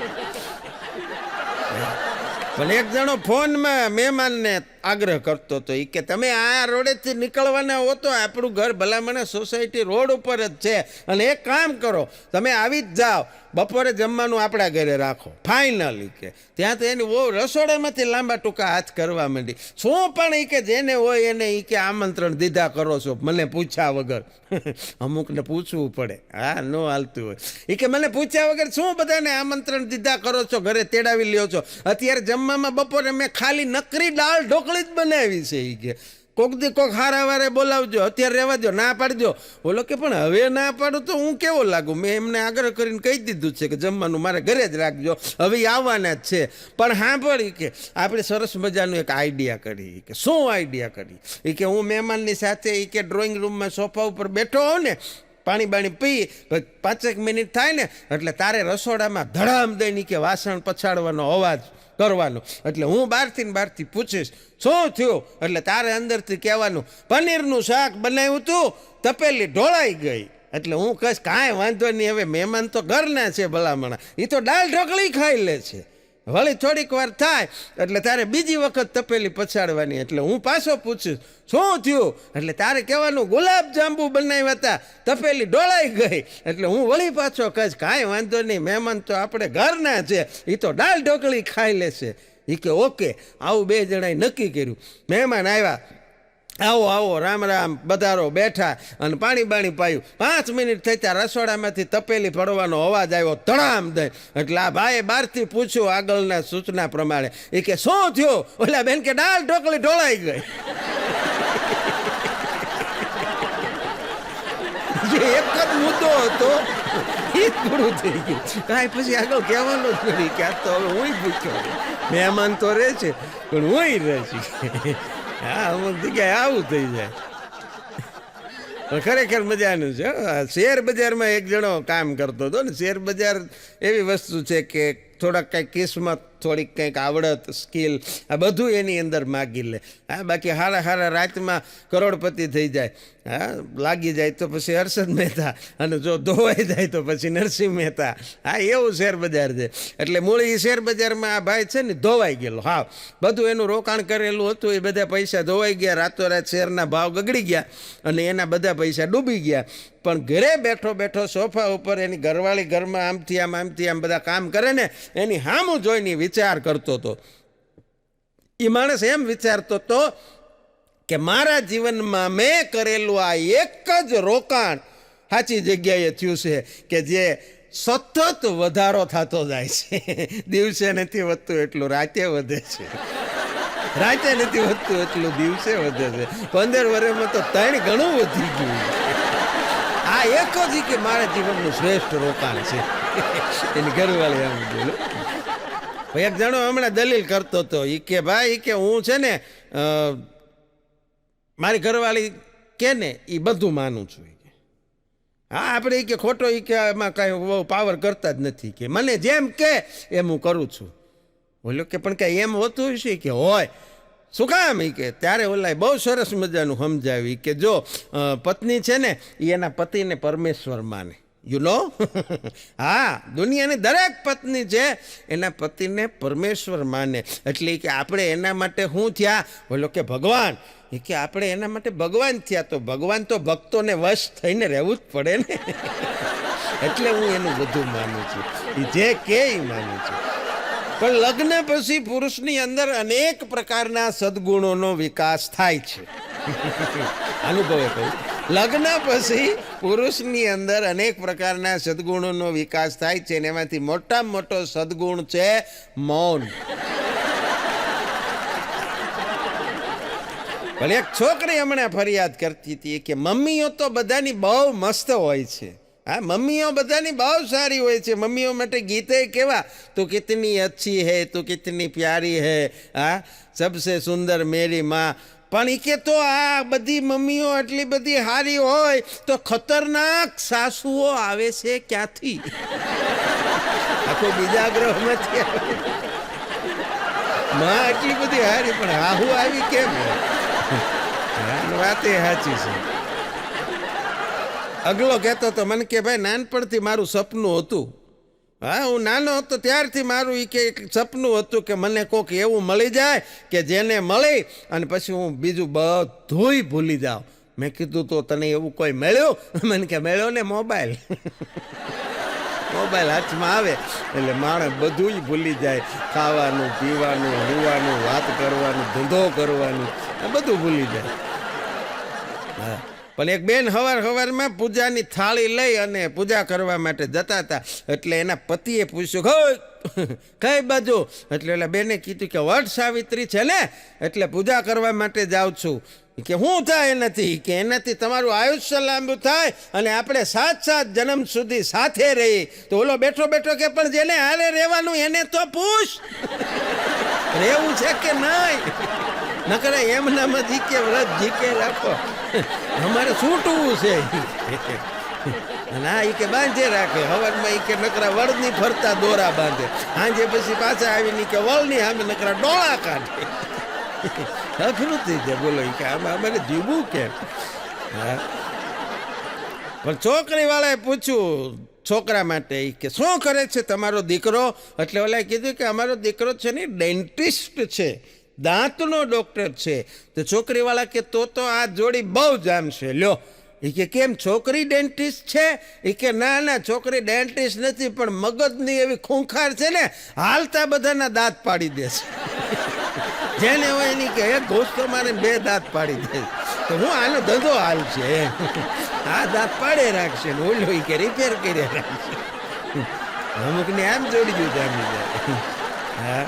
પણ એક જણો ફોનમાં મહેમાનને આગ્રહ કરતો હતો એ કે તમે આ રોડેથી નીકળવાના હો તો આપણું ઘર ભલામણ સોસાયટી રોડ ઉપર જ છે, અને એક કામ કરો તમે આવી જ જાઓ, બપોરે જમવાનું આપણા ઘરે રાખો ફાઇનલી. કે ત્યાં તો એની બહુ રસોડામાંથી લાંબા ટૂંકા હાથ કરવા માંડી. શું પણ એ કે જેને હોય એને એ કે આમંત્રણ દીધા કરો છો મને પૂછ્યા વગર. અમુકને પૂછવું પડે. હા, ન હાલતું હોય એ કે મને પૂછ્યા વગર શું બધાને આમંત્રણ દીધા કરો છો, ઘરે તેડાવી લ્યો છો. અત્યારે જમવામાં બપોરે મેં ખાલી નકરી દાળ ઢોકળી જ બનાવી છે. એ કે કોક દી કોક હારા વારે બોલાવજો, અત્યારે રહેવા દો, ના પાડજો. બોલો કે પણ હવે ના પાડું તો હું કેવો લાગુ? મેં એમને આગ્રહ કરીને કહી દીધું છે કે જમવાનું મારે ઘરે જ રાખજો, હવે આવવાના જ છે. પણ હા પડી કે આપણે સરસ મજાનું એક આઈડિયા કરી. કે શું આઈડિયા કરી? એ કે હું મહેમાનની સાથે એ કે ડ્રોઈંગ રૂમમાં સોફા ઉપર બેઠો હોઉં ને, પાણી બાણી પી 5 મિનિટ થાય ને એટલે તારે રસોડામાં ધડામ દઈને કે વાસણ પછાડવાનો અવાજ કરવાનો. એટલે હું બહારથી પૂછીશ શું થયું, એટલે તારે અંદરથી કહેવાનું પનીરનું શાક બનાવ્યું તું, તપેલી ઢોળાઈ ગઈ. એટલે હું કહીશ કાંઈ વાંધો નહીં, હવે મહેમાન તો ઘરના છે ભલામણા, એ તો દાળ ઢોકળી ખાઈ લે છે. વળી થોડીક વાર થાય એટલે તારે બીજી વખત તપેલી પછાડવાની. એટલે હું પાછો પૂછીશ શું થયું, એટલે તારે કહેવાનું ગુલાબ જાંબુ બનાવ્યા હતા, તપેલી ઢોળાઈ ગઈ. એટલે હું વળી પાછો કહીશ કાંઈ વાંધો નહીં, મહેમાન તો આપણે ઘરના છે, એ તો દાળ ઢોકળી ખાઈ લેશે. એ કે ઓકે. આવું 2 જણાએ નક્કી કર્યું. મહેમાન આવ્યા, આવો આવો રામ રામ બધારો બેઠા અને પાણી બાણી પાયું. 5 મિનિટ થઈ ત્યાં રસોડામાંથી તપેલી પડવાનો અવાજ આવ્યો ધડામ દઈ. એટલે આ ભાઈએ બહારથી પૂછ્યું આગળના સૂચના પ્રમાણે. એ કે શું થયું? ઓલા બેન કે દાળ ઢોકળી ઢોળાઈ ગઈ. જે એક જ મુદ્દો હતો એ જ પૂરું થઈ ગયું. કાંઈ પછી આગળ કહેવાનું જ નથી કે આ તો હવે હું પૂછ્યો, મહેમાન તો રહે છે પણ હું રહે છે. હા, અમુક જગ્યાએ આવું થઈ જાય. ખરેખર મજાનું છે. શેર બજારમાં એક જણો કામ કરતો હતો ને. શેર બજાર એવી વસ્તુ છે કે થોડાક કંઈક કિસ્મત, થોડીક કંઈક આવડત, સ્કિલ, આ બધું એની અંદર માગી લે. હા, બાકી હારા રાતમાં કરોડપતિ થઈ જાય. હા, લાગી જાય તો પછી હર્ષદ મહેતા, અને જો ધોવાઈ જાય તો પછી નરસિંહ મહેતા. હા, એવું શેર બજાર છે. એટલે મૂળ એ શેર બજારમાં આ ભાઈ છે ને ધોવાઈ ગયેલો. હા, બધું એનું રોકાણ કરેલું હતું એ બધા પૈસા ધોવાઈ ગયા. રાતોરાત શેરના ભાવ ગગડી ગયા અને એના બધા પૈસા ડૂબી ગયા. પણ ઘરે બેઠો બેઠો સોફા ઉપર એની ઘરવાળી ઘરમાં આમથી આમ બધા કામ કરે ને એની સામું જોઈને વિચાર કરતો હતો. એ માણસ એમ વિચારતો હતો કે મારા જીવનમાં મેં કરેલું આ એક જ રોકાણ સાચી જગ્યાએ થયું છે કે જે સતત વધારો થતો જાય છે. દિવસે નથી વધતું એટલું રાતે વધે છે, રાતે નથી વધતું એટલું દિવસે વધે છે. 15 વર્ષમાં તો 3 ગણું વધી ગયું. આ એક જ કે મારા જીવનનું શ્રેષ્ઠ રોકાણ છે. એની ઘરવાળી આમ બોલો. એક જણો હમણાં દલીલ કરતો હતો. એ કે ભાઈ કે હું છે ને મારી ઘરવાળી કે ને એ બધું માનું છું. હા આપણે કે ખોટો કે એમાં કાંઈ બહુ પાવર કરતા જ નથી કે મને જેમ કે એમ હું કરું છું. બોલ્યો કે પણ કાંઈ એમ હોતું હશે કે હોય. શું કામ એ કે ત્યારે ઓલા બહુ સરસ મજાનું સમજાવી કે જો પત્ની છે ને એ એના પતિને પરમેશ્વર માને. You know. હા, દુનિયાની દરેક પત્ની છે એના પતિને પરમેશ્વર માને. એટલે કે આપણે એના માટે શું થયા? બોલો કે ભગવાન. એ કે આપણે એના માટે ભગવાન થયા તો ભગવાન તો ભક્તોને વશ થઈને રહેવું જ પડે ને. એટલે હું એનું બધું માનું છું, એ જે કે માનું છું. પણ લગ્ન પછી પુરુષની અંદર અનેક પ્રકારના સદગુણોનો વિકાસ થાય છે. અનુભવે કહ્યું, લગ્ન પછી પુરુષની અંદર અનેક પ્રકારના સદગુણોનો વિકાસ થાય છે અને એમાંથી મોટામાં મોટો સદગુણ છે મૌન. પણ એક છોકરી હમણાં ફરિયાદ કરતી હતી કે મમ્મીઓ તો બધાની બહુ મસ્ત હોય છે. હા, મમ્મીઓ બધાની બહુ સારી હોય છે. મમ્મીઓ માટે ગીતે કેવા, તો કિતની અચ્છી હૈ, તો કિતની પ્યારી હૈ, હા સબસે સુંદર મેરી માં. પણ એ કે તો આ બધી મમ્મીઓ આટલી બધી સારી હોય તો ખતરનાક સાસુઓ આવે છે ક્યાંથી? આખો બીજા ગ્રહમાંથી આવે. માં આટલી બધી હારી પણ હાહુ આવી કેમ? વાત એ સાચી છે. અગલો કહેતો તો મને કે ભાઈ નાનપણથી મારું સપનું હતું. હા, હું નાનો હતો ત્યારથી મારું કે સપનું હતું કે મને કોક એવું મળી જાય કે જેને મળી અને પછી હું બીજું બધુંય ભૂલી જાઉં. મેં કીધું તો તને એવું કોઈ મળ્યું? મને કે મળ્યો ને મોબાઈલ. મોબાઈલ હાથમાં આવે એટલે માણસ બધું ભૂલી જાય. ખાવાનું, પીવાનું, હુવાનું, વાત કરવાનું, ધંધો કરવાનું, આ બધું ભૂલી જાય. હા, પણ એક બેન સવારમાં પૂજાની થાળી લઈ અને પૂજા કરવા માટે જતા હતા. એટલે એના પતિએ પૂછ્યું, કઈ બાજુ? એટલે ઓલા બેને કીધું કે વટ સાવિત્રી છે ને એટલે પૂજા કરવા માટે જાઉં છું. કે શું થાય એનાથી? કે એનાથી તમારું આયુષ્ય લાંબુ થાય અને આપણે 7 જન્મ સુધી સાથે રહીએ. તો ઓલો બેઠો બેઠો કે પણ જેને હારે રહેવાનું એને તો પૂછ, રહેવું છે કે નહીં? નકરે એમના માં જીકે વ્રત જીકે રાખો, અમારે છૂટવું છે. ના, એ કે બાંધે રાખે. હવારમાં એ કે નકરા વળની ફરતા દોરા બાંધે. સાંજે પછી પાછા આવીને કે વળની સામે નકરા ડોળા કાઢે. અઘરું થઈ જાય. બોલો કે આમાં અમારે જીવવું કેમ? હા, પણ છોકરીવાળાએ પૂછ્યું છોકરા માટે કે શું કરે છે તમારો દીકરો? એટલે ઓલાએ કીધું કે અમારો દીકરો છે ને ડેન્ટિસ્ટ છે, દાંતનો ડૉક્ટર છે. તો છોકરીવાળા કે તો આ જોડી બહુ જામશે. લ્યો, એ કે કેમ છોકરી ડેન્ટિસ્ટ છે? એ કે ના છોકરી ડેન્ટિસ્ટ નથી પણ મગજની એવી ખૂંખાર છે ને હાલતા બધાના દાંત પાડી દેશે. જેને હોય એની કે એક ઘોસ્તો મારે 2 દાંત પાડી દે. તો હું આનો ધંધો હાલ છે, આ દાંત પાડે રાખશે ને ઓલો કે રિપેર કરી રાખશે. અમુકને આમ જોડી દીધું જામી જાય. હા,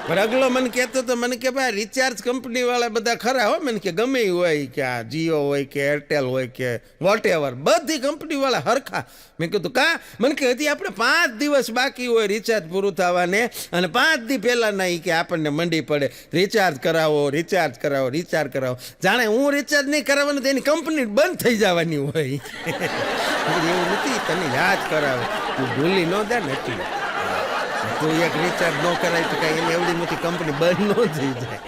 પણ અગલો મને કહેતો તો મને કે ભાઈ રિચાર્જ કંપનીવાળા બધા ખરા હો. મને કે ગમે એ હોય કે આ જીઓ હોય કે એરટેલ હોય કે વોટ એવર, બધી કંપનીવાળા હરખા. મેં કીધું કા? મને કે હજી આપણે 5 દિવસ બાકી હોય રિચાર્જ પૂરું થવાને અને 5 દી પહેલાં નહીં કે આપણને મંડી પડે રિચાર્જ કરાવો, રિચાર્જ કરાવો, રિચાર્જ કરાવો. જાણે હું રિચાર્જ નહીં કરાવવાનું તો એની કંપની બંધ થઈ જવાની હોય. એવું નથી, તને યાદ કરાવે, તું ભૂલી ન દે ને એટલે. તું એક રિચાર્જ ન કરાય તો કાંઈ એને એવડી મોટી કંપની બંધ ન થઈ જાય.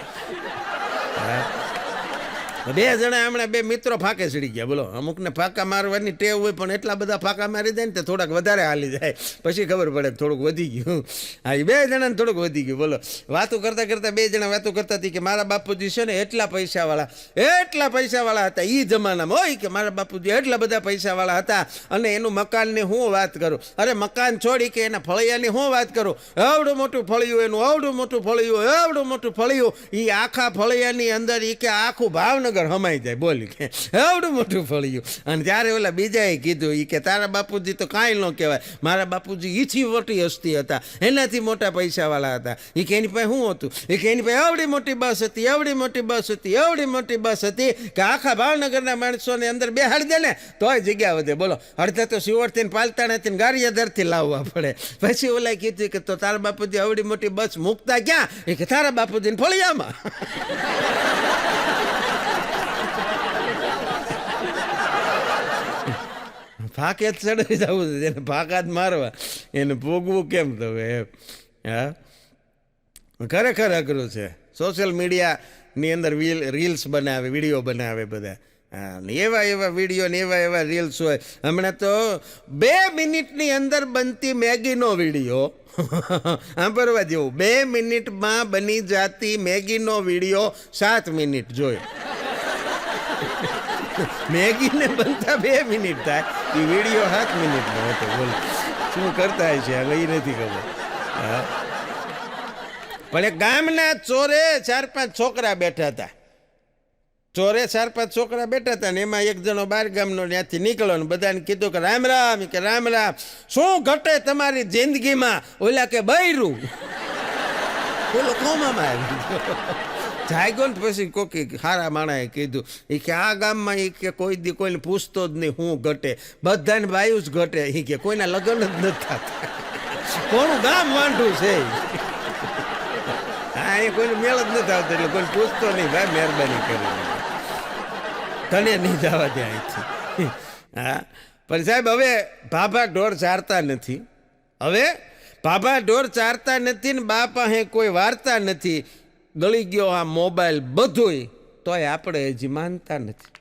2 જણા હમણાં 2 મિત્રો ફાંકે ચડી ગયા. બોલો, અમુકને ફાંકા મારવાની ટેવ હોય પણ એટલા બધા ફાંકા મારી જાય ને તો થોડાક વધારે હાલી જાય. પછી ખબર પડે થોડુંક વધી ગયું. હા, એ 2 જણાને થોડુંક વધી ગયું. બોલો, વાતો કરતાં 2 જણા વાતો કરતા હતી કે મારા બાપુજી છે ને એટલા પૈસાવાળા હતા એ જમાનામાં. હોય કે મારા બાપુજી એટલા બધા પૈસાવાળા હતા અને એનું મકાનની હું વાત કરું. અરે મકાન છોડી કે એના ફળિયાની હું વાત કરું. એવડું મોટું ફળિયું એનું, એવડું મોટું ફળિયું, એવડું મોટું ફળિયું. એ આખા ફળિયાની અંદર એ કે આખું ભાવનગર હમાઈ જાય. બોલી કે એવડું મોટું ફળિયું. અને ત્યારે ઓલા બીજાએ કીધું એ કે તારા બાપુજી તો કાંઈ ન કહેવાય, મારા બાપુજી ઈથી મોટી હસ્તી હતા, એનાથી મોટા પૈસાવાળા હતા. એ કે એની પાસે શું હતું? એ કે એની પાસે એવડી મોટી બસ હતી, એવડી મોટી બસ હતી, એવડી મોટી બસ હતી કે આખા ભાવનગરના માણસોને અંદર બેહાડી દે ને તોય જગ્યા વધે. બોલો, અડધા તો સિવડથી ને પાલતાણાથી ને ગારિયાદરથી લાવવા પડે. પછી ઓલા કીધું કે તો તારા બાપુજી એવડી મોટી બસ મૂકતા ક્યાં? એ કે તારા બાપુજીને ફળિયામાં. ફાકે જ ચડાવી જવું છે, એને ફાકા જ મારવા, એને ભોગવું કેમ થવે એમ. હા, ખરેખર અઘરું છે. સોશિયલ મીડિયાની અંદર રીલ્સ બનાવે, વિડીયો બનાવે બધા. હા, એવા એવા વિડીયો ને એવા રીલ્સ હોય. હમણાં તો 2 મિનિટની અંદર બનતી મેગીનો વિડીયો સાંભળવા જેવું. 2 મિનિટમાં બની જાતી મેગીનો વિડીયો 7 મિનિટ જોયો. મેગીને બનતા 2 મિનિટ થાય, એ વિડીયો 7 મિનિટનો હતો. બોલો શું કરતા છે હવે એ નથી ખબર. હા, પણ એક ગામના ચોરે 4-5 છોકરા બેઠા હતા. ચોરે 4-5 છોકરા બેઠા હતા ને એમાં એક જણો 12 ગામનો ત્યાંથી નીકળ્યો ને બધાને કીધું કે રામ રામ, કે રામ રામ. શું ઘટે તમારી જિંદગીમાં? ઓલા કે બૈરું. બોલો કોમામાં જાગ્યો ને પછી કોકી સારા માણાએ કીધું એ કે આ ગામમાં એ કે કોઈ દી કોઈને પૂછતો જ નહીં શું ઘટે, બધાને બાયું જ ઘટે. એ કે કોઈના લગ્ન જ નથી થતા. કોનું ગામ વાંઢું છે? હા, એ કોઈને મેળ જ નથી આવતો એટલે કોઈ પૂછતો નહીં. ભાઈ મહેરબાની કરી તને નહીં જવા દે અહીંથી. હા, પણ સાહેબ હવે ભાભા ઢોર ચારતા નથી. હવે ભાભા ઢોર ચારતા નથી ને બા પાસે કોઈ વાર્તા નથી. ગળી ગયો આ મોબાઈલ બધુંય, તોય આપણે હજી માનતા નથી.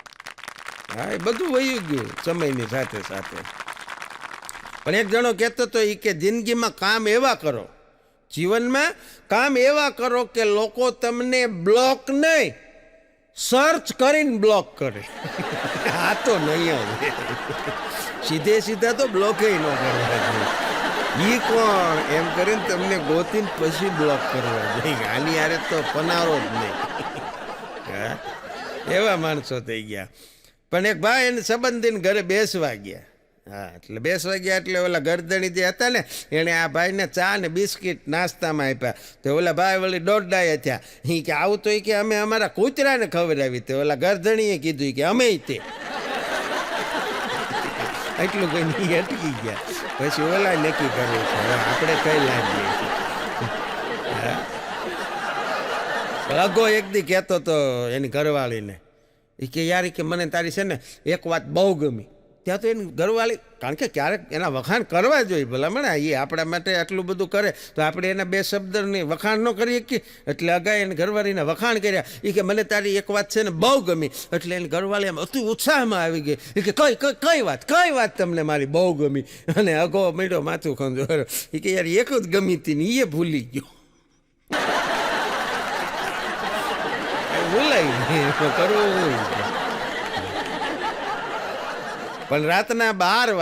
હા, એ બધું વહી ગયું સમયની સાથે સાથે. પણ એક જણો કહેતો હતો એ કે જિંદગીમાં કામ એવા કરો, જીવનમાં કામ એવા કરો કે લોકો તમને બ્લોક નહીં, સર્ચ કરીને બ્લોક કરે. આ તો નહીં હવે સીધે સીધા તો બ્લોકે ન કરવા જોઈએ. ઈ કોણ એમ કરીને તમને ગોતીને પછી બ્લોક કરવા જોઈએ. આની યારે તો પનારો જ નહીં. એવા માણસો થઈ ગયા. પણ એક ભાઈ એને સંબંધીને ઘરે બેસવા ગયા. હા, એટલે બેસવા ગયા એટલે ઓલા ગરદણી જે હતા ને એણે આ ભાઈને ચા ને બિસ્કિટ નાસ્તામાં આપ્યા. તો ઓલા ભાઈ વળી દોડડાયા થયા. એ કે આવું તો એ કે અમે અમારા કૂતરાને ખવડાવી. તો ઓલા ગરદણીએ કીધું કે અમે તે એટલું કઈ અટકી ગયા. પછી ઓલા નક્કી કરવું છે હવે આપણે કઈ લાગીએ. અગો એક દી કહેતો તો એની ઘરવાળીને એ કે યાર કે મને તારી છે ને એક વાત બહુ ગમી. ત્યાં તો એની ઘરવાળી, કારણ કે ક્યારેક એના વખાણ કરવા જોઈએ. ભલામણ એ આપણા માટે આટલું બધું કરે તો આપણે એના 2 શબ્દની વખાણ ન કરીએ કે. એટલે અગાઉ એને ઘરવાળીને વખાણ કર્યા. એ કે મને તારી એક વાત છે ને બહુ ગમી. એટલે એની ઘરવાળી આમ અતિ ઉત્સાહમાં આવી ગઈ. એ કે કઈ વાત તમને મારી બહુ ગમી? અને અગો મીઠો માથું ખંજો. એ કે યાર એક જ ગમી હતી ને એ ભૂલી ગયો. ભૂલાઈ કરવું. પણ રાતના 12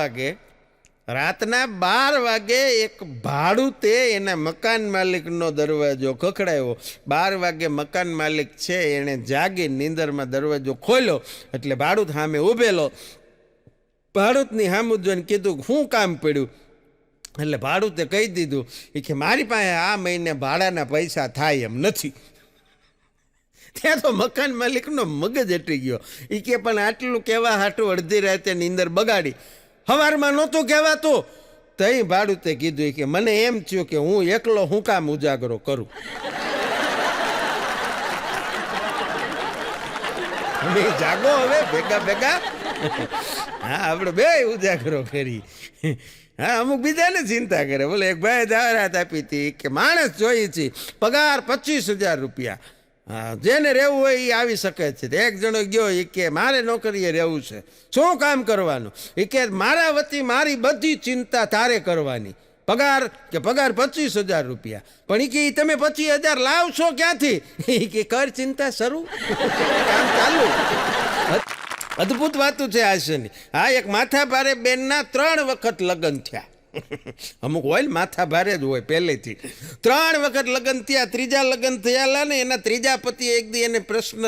વાગે એક ભાડૂતે એના મકાન માલિકનો દરવાજો ખખડાવ્યો. 12 વાગે મકાન માલિક છે એણે જાગી નીંદરમાં દરવાજો ખોલ્યો. એટલે ભાડૂત સામે ઊભેલો. ભાડૂતની સામું જોઈને કીધું શું કામ પડ્યું? એટલે ભાડૂતે કહી દીધું એ કે મારી પાસે આ મહિને ભાડાના પૈસા થાય એમ નથી. ત્યાં તો મકાન માલિકનો મગજ હટી ગયો. એ કે પણ આટલું કહેવા હાટું અડધી રાતે નીંદર બગાડી, સવારમાં નહોતું કહેવાતું. તઈ ભાડૂતે કીધું કે મને એમ થયું કે હું એકલો હું કામ ઉજાગરો કરું. જાગો હવે ભેગા. હા, આપણે 2 ઉજાગરો કરી. હા, અમુક બીજાને ચિંતા કરે. બોલે એક ભાઈ જાહેરાત આપી હતી કે માણસ જોઈએ છે, પગાર 25,000 રૂપિયા. હા, જેને રહેવું હોય એ આવી શકે છે. એક જણો ગયો એ કે મારે નોકરીએ રહેવું છે, શું કામ કરવાનું? એ કે મારા વતી મારી બધી ચિંતા તારે કરવાની. પગાર 25,000 રૂપિયા. પણ એ કે તમે 25,000 લાવશો ક્યાંથી? એ કે કર ચિંતા શરૂ, કામ ચાલુ. અદભુત વાતું છે આશની. હા, એક માથા ભારે બેનના 3 વખત લગ્ન થયા. અમુક હોય ને માથા ભારે જ હોય પહેલેથી. 3 વખત લગ્ન થયા. ત્રીજા લગ્ન થયેલા ને એના ત્રીજા પતિએ એક દી એને પ્રશ્ન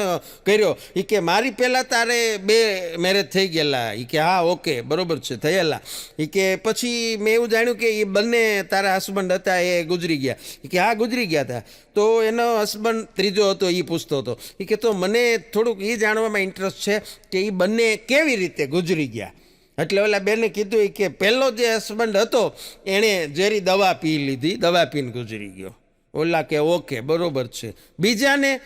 કર્યો. એ કે મારી પહેલાં તારે 2 મેરેજ થઈ ગયેલા? એ કે હા, ઓકે, બરોબર છે, થયેલા. એ કે પછી મેં એવું જાણ્યું કે એ બંને તારા હસબન્ડ હતા એ ગુજરી ગયા? એ કે હા, ગુજરી ગયા હતા. તો એનો હસબન્ડ ત્રીજો હતો એ પૂછતો હતો. એ કે તો મને થોડુંક એ જાણવામાં ઇન્ટરેસ્ટ છે કે એ બંને કેવી રીતે ગુજરી ગયા? એટલે ઓલા બેને કીધું કે પહેલો જે હસબન્ડ હતો એણે ઝેરી દવા પી લીધી, દવા પીને ગુજરી ગયો. ઓલા કે ઓકે, બરોબર છે. બીજાને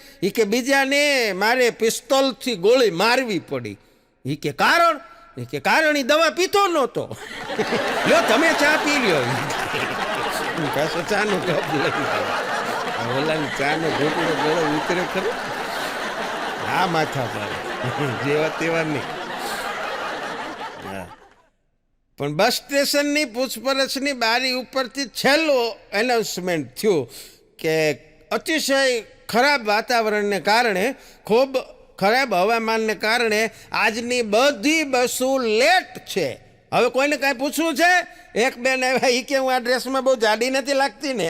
મારે પિસ્તોલથી ગોળી મારવી પડી. એ કે કારણ? એ કે કારણ એ દવા પીતો નહોતો. લ્યો તમે ચા પી લ્યો. પાછો ચાનો કપ લઈ ઓલાની ચાનો ઘૂંટડો ગળો ઉતરે ખરો. હા માથા મારે જેવા તેવા નહીં. પણ બસ સ્ટેશનની પૂછપરછની બારી ઉપરથી છેલ્લું એનાઉન્સમેન્ટ થયું કે અતિશય ખરાબ વાતાવરણને કારણે, ખૂબ ખરાબ હવામાનને કારણે આજની બધી બસો લેટ છે. હવે કોઈને કાંઈ પૂછવું છે? એક બેન આવ્યા, એ કે હું આ ડ્રેસમાં બહુ જાડી નથી લાગતી ને.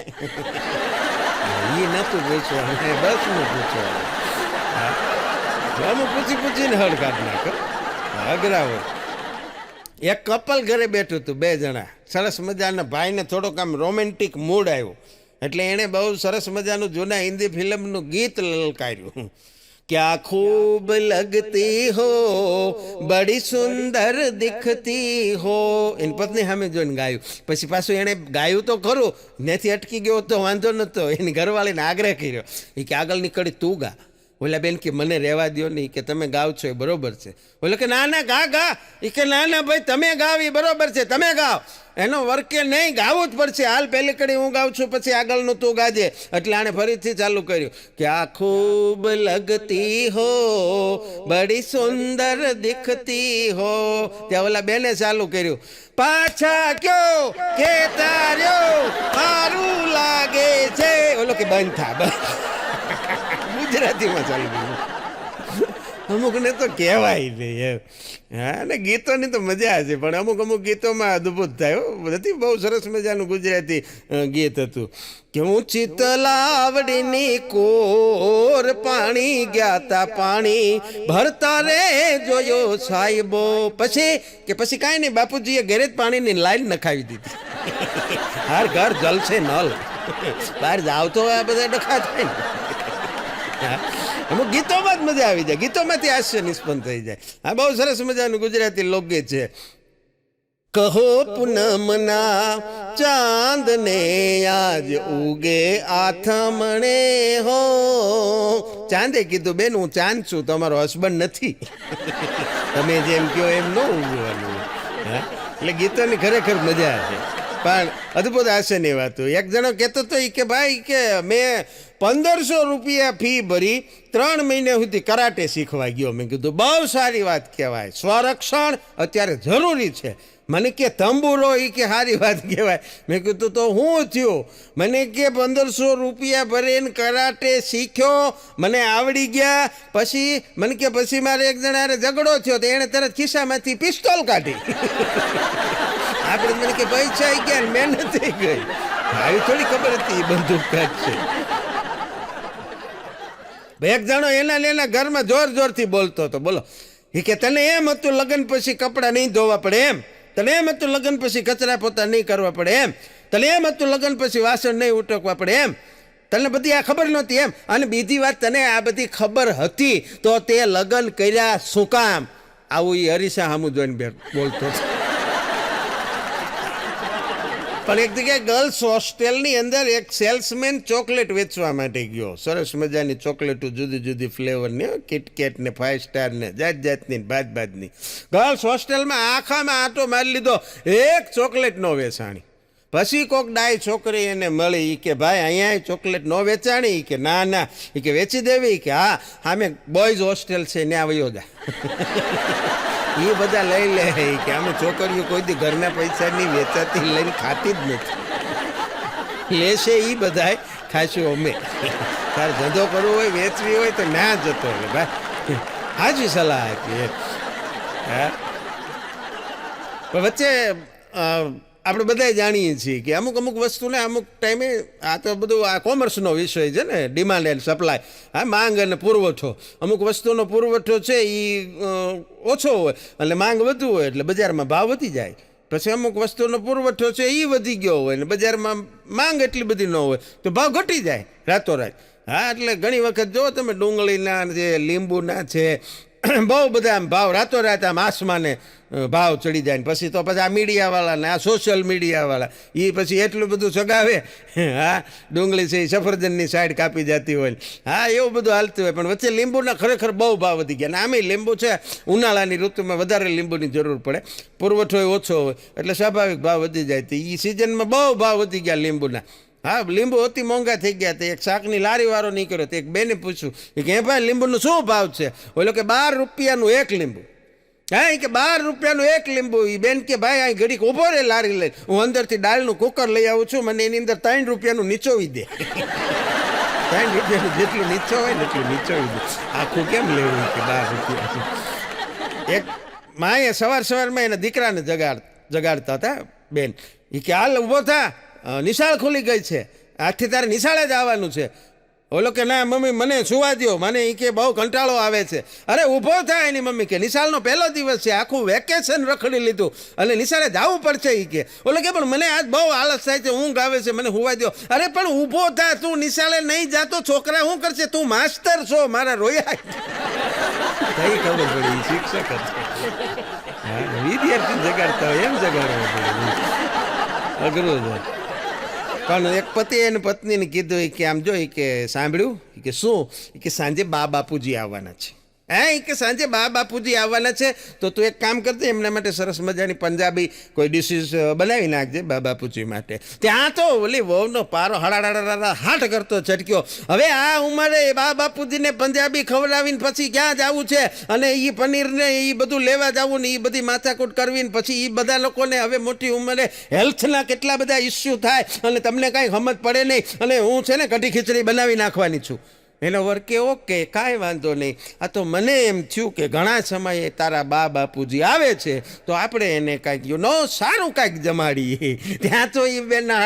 એ નહોતું પૂછવાનું, બસનું પૂછવાનું. અમુક પૂછીને હળ કાઢ નાખો, અઘરા હોય. એક કપલ ઘરે બેઠું હતું, 2 જણા. સરસ મજાના ભાઈને થોડોક આમ રોમેન્ટિક મૂડ આવ્યો એટલે એણે બહુ સરસ મજાનું જૂના હિન્દી ફિલ્મનું ગીત લલકાર્યું. ક્યા ખૂબ લગતી હો, બડી સુંદર દિખતી હો. એની પત્ની સામે જોઈને ગાયું. પછી પાછું એણે ગાયું તો ખરું, ત્યાંથી અટકી ગયો તો વાંધો નહોતો. એની ઘરવાળીને આગ્રહ કર્યો, એ કે આગળની કડી તું ગા. ઓલા બેન કે મને રહેવા દો નહીં, કે તમે ગાવ છો એ બરોબર છે. ઓલે કે ના ના ગા ગા. એ કે ના ના ભાઈ તમે ગાવ એ બરોબર છે, તમે ગાવ. એનો વર્કે નહીં, ગાવું જ પડશે. હાલ પહેલી કડી હું ગાઉં છું, પછી આગળનું તું ગાજે. એટલે આણે ફરીથી ચાલુ કર્યું કે આ ખૂબ લગતી હો, બડી સુંદર દિખતી હો. ત્યાં ઓલા બેને ચાલુ કર્યું, પાછા કયો કે તાર્યો મારું લાગે છે. ઓલો કે બંધ થા, બંધ. ગુજરાતીમાં ચાલી ગયું. અમુકને તો કહેવાય નહીં એમ. હા, અને ગીતોની તો મજા છે, પણ અમુક ગીતોમાં અદ્ભુત થાય. નથી બહુ સરસ મજાનું ગુજરાતી ગીત હતું કે હું ચિતલાવડીની કોર પાણી ગયા તા પાણી ભરતા રે જોયો સાહેબો. પછી કાંઈ નહીં, બાપુજીએ ઘરે જ પાણીની લાઈન નખાવી દીધી. હાર ઘર જલશે નલ. બહાર જાવ તો આ બધા ડખા થાય ને. અમુક ગીતોમાં જ મજા આવી જાય, ગીતોમાંથી હાસ્ય નિષ્પન્ન થઈ જાય. આ બહુ સરસ મજાનું ગુજરાતી લોકગીત છે. કહો પૂનમના ચાંદને આજ ઉગે આથમણે હો. ચાંદે કીધું, બેન હું ચાંદ છું, તમારો હસબન્ડ નથી. તમે જેમ કહો એમ ન ઉગવાનું. એટલે ગીતોની ખરેખર મજા છે, પણ અદભુત હાસ્યની વાતો. એક જણો કહેતો હતો કે ભાઈ કે મેં 1500 રૂપિયા ફી ભરી 3 મહિના સુધી કરાટે શીખવા ગયો. મેં કીધું બહુ સારી વાત કહેવાય, સ્વરક્ષણ અત્યારે જરૂરી છે. મને કે તંબુરો, એ કે સારી વાત કહેવાય. મેં કીધું તો હું થયું? મને કે 1500 રૂપિયા ભરીને કરાટે શીખ્યો, મને આવડી ગયા. પછી મને કે પછી મારે એક જણા ઝઘડો થયો તો એણે તરત ખિસ્સામાંથી પિસ્તોલ કાઢી. આપણે મને કે પૈસા આવી ગયા, મહેનત થઈ ગઈ. આવી થોડી ખબર હતી બંદૂક કાઢશે. એક જણો એના ઘરમાં જોરથી બોલતો હતો. બોલો, એ કે તને એમ હતું લગ્ન પછી કપડાં નહીં ધોવા પડે એમ? તને એમ હતું લગ્ન પછી કચરા પોતા નહીં કરવા પડે એમ? તને એમ હતું લગ્ન પછી વાસણ નહીં ઉટકવા પડે એમ? તને બધી આ ખબર નહોતી એમ? અને બીજી વાત, તને આ બધી ખબર હતી તો તે લગ્ન કર્યા શું કામ? આવું એ અરીસા સામું જોઈને બોલતો હતો. પણ એક જગ્યાએ ગર્લ્સ હોસ્ટેલની અંદર એક સેલ્સમેન ચોકલેટ વેચવા માટે ગયો. સરસ મજાની ચોકલેટો, જુદી જુદી ફ્લેવરની, કિટકેટ ને 5 સ્ટાર ને જાતની ભાતની. ગર્લ્સ હોસ્ટેલમાં આખામાં આંટો મારી લીધો, એક ચોકલેટ નો વેચાણી. પછી કોક ડાય છોકરી એને મળી, એ કે ભાઈ અહીંયા ચોકલેટ નો વેચાણી? એ કે ના ના, એ કે વેચી દેવી? કે હા, સામે બોયઝ હોસ્ટેલ છે ત્યાં વયો જા. એ બધા લઈ લે કે અમે છોકરીઓ કોઈ દી ઘરના પૈસાની વેચાતી લઈને ખાતી જ નથી. લેશે એ બધા ખાશું અમે. તારે ધંધો કરવો હોય, વેચવી હોય તો ના જતો હોય ભાઈ. હાજી સલાહ આપી. હા, પણ વચ્ચે આપણે બધા જાણીએ છીએ કે અમુક વસ્તુને અમુક ટાઈમે, આ તો બધું આ કોમર્સનો વિષય છે ને, ડિમાન્ડ એન્ડ સપ્લાય. હા, માંગ અને પુરવઠો. અમુક વસ્તુનો પુરવઠો છે એ ઓછો હોય અને માંગ વધુ હોય એટલે બજારમાં ભાવ વધી જાય. પછી અમુક વસ્તુનો પુરવઠો છે એ વધી ગયો હોય ને બજારમાં માંગ એટલી બધી ન હોય તો ભાવ ઘટી જાય રાતોરાત. હા, એટલે ઘણી વખત જો તમે ડુંગળીના છે, લીંબુના છે, બહુ બધા આમ ભાવ રાતોરાત આમ આસમાને ભાવ ચડી જાય ને પછી તો પછી આ મીડિયાવાળા ને આ સોશિયલ મીડિયાવાળા એ પછી એટલું બધું સગાવે હા ડુંગળી છે એ સફરજનની સાઈડ કાપી જતી હોય હા એવું બધું હાલતું હોય પણ વચ્ચે લીંબુના ખરેખર બહુ ભાવ વધી ગયા ને આમેય લીંબુ છે ઉનાળાની ઋતુમાં વધારે લીંબુની જરૂર પડે પુરવઠો ઓછો હોય એટલે સ્વાભાવિક ભાવ વધી જાય તો એ સિઝનમાં બહુ ભાવ વધી ગયા લીંબુના હા લીંબુ અતિ મોંઘા થઈ ગયા તે એક શાકની લારીવાળો નીકળ્યો તો એક બેને પૂછ્યું કે ભાઈ લીંબુનો શું ભાવ છે ઓલો કે 12 રૂપિયાનું એક લીંબુ હા કે 12 રૂપિયાનું એક લીંબુ એ બેન કે ભાઈ અહીં ઘડીક ઊભો રે લારી લઈ હું અંદરથી દાળનું કુકર લઈ આવું છું મને એની અંદર 3 રૂપિયાનું નીચોવી દે 3 રૂપિયાનું જેટલું નીચો હોય ને એટલું નીચોવી દે આખું કેમ લેવું કે 12 રૂપિયા એક માએ સવારમાં એના દીકરાને જગાડતા હતા બેન એ કે હાલ ઊભો થા નિશાળ ખુલી ગઈ છે આજથી તારે નિશાળે જ આવવાનું છે ઓલો કે ના મમ્મી મને સુવા દો મને એ કે બહુ કંટાળો આવે છે અરે ઊભો થાય એની મમ્મી કે નિશાળનો પહેલો દિવસ છે આખું વેકેશન રખડી લીધું અને નિશાળે જવું પડશે એ કે ઓલો કે પણ મને આજ બહુ આળસ થાય છે ઊંઘ આવે છે મને સુવા દો અરે પણ ઊભો થા તું નિશાળે નહીં જાતો છોકરા શું કરશે તું માસ્ટર છો મારા રોયા કઈ ખબર પડી શિક્ષક જ વિદ્યાર્થી જગાડતા હોય એમ જગાડવા પડે અઘરું છે પણ એક પતિ એને પત્નીને કીધું કે આમ જો કે સાંભળ્યું કે શું કે સાંજે બા બાપુજી આવવાના છે હે કે સાંજે બા બાપુજી આવવાના છે તો તું એક કામ કરજે એમના માટે સરસ મજાની પંજાબી કોઈ ડિશિસ બનાવી નાખજે બા બાપુજી માટે ત્યાં તો ઓલી વહુનો પારો હડાડા હાટ કરતો છટક્યો હવે આ ઉંમરે બા બાપુજીને પંજાબી ખવડાવીને પછી ક્યાં જવું છે અને એ પનીરને એ બધું લેવા જવું ને એ બધી માથાકૂટ કરવી ને પછી એ બધા લોકોને હવે મોટી ઉંમરે હેલ્થના કેટલા બધા ઇસ્યુ થાય અને તમને કાંઈ સમજ પડે નહીં અને હું છે ને કઢી ખીચડી બનાવી નાખવાની છું એનો વર કે ઓકે કાંઈ વાંધો નહીં આ તો મને એમ થયું કે ઘણા સમયે તારા બા બાપુજી આવે છે તો આપણે એને કાંઈક સારું કાંઈક જમાડીએ ત્યાં તો એ બેનના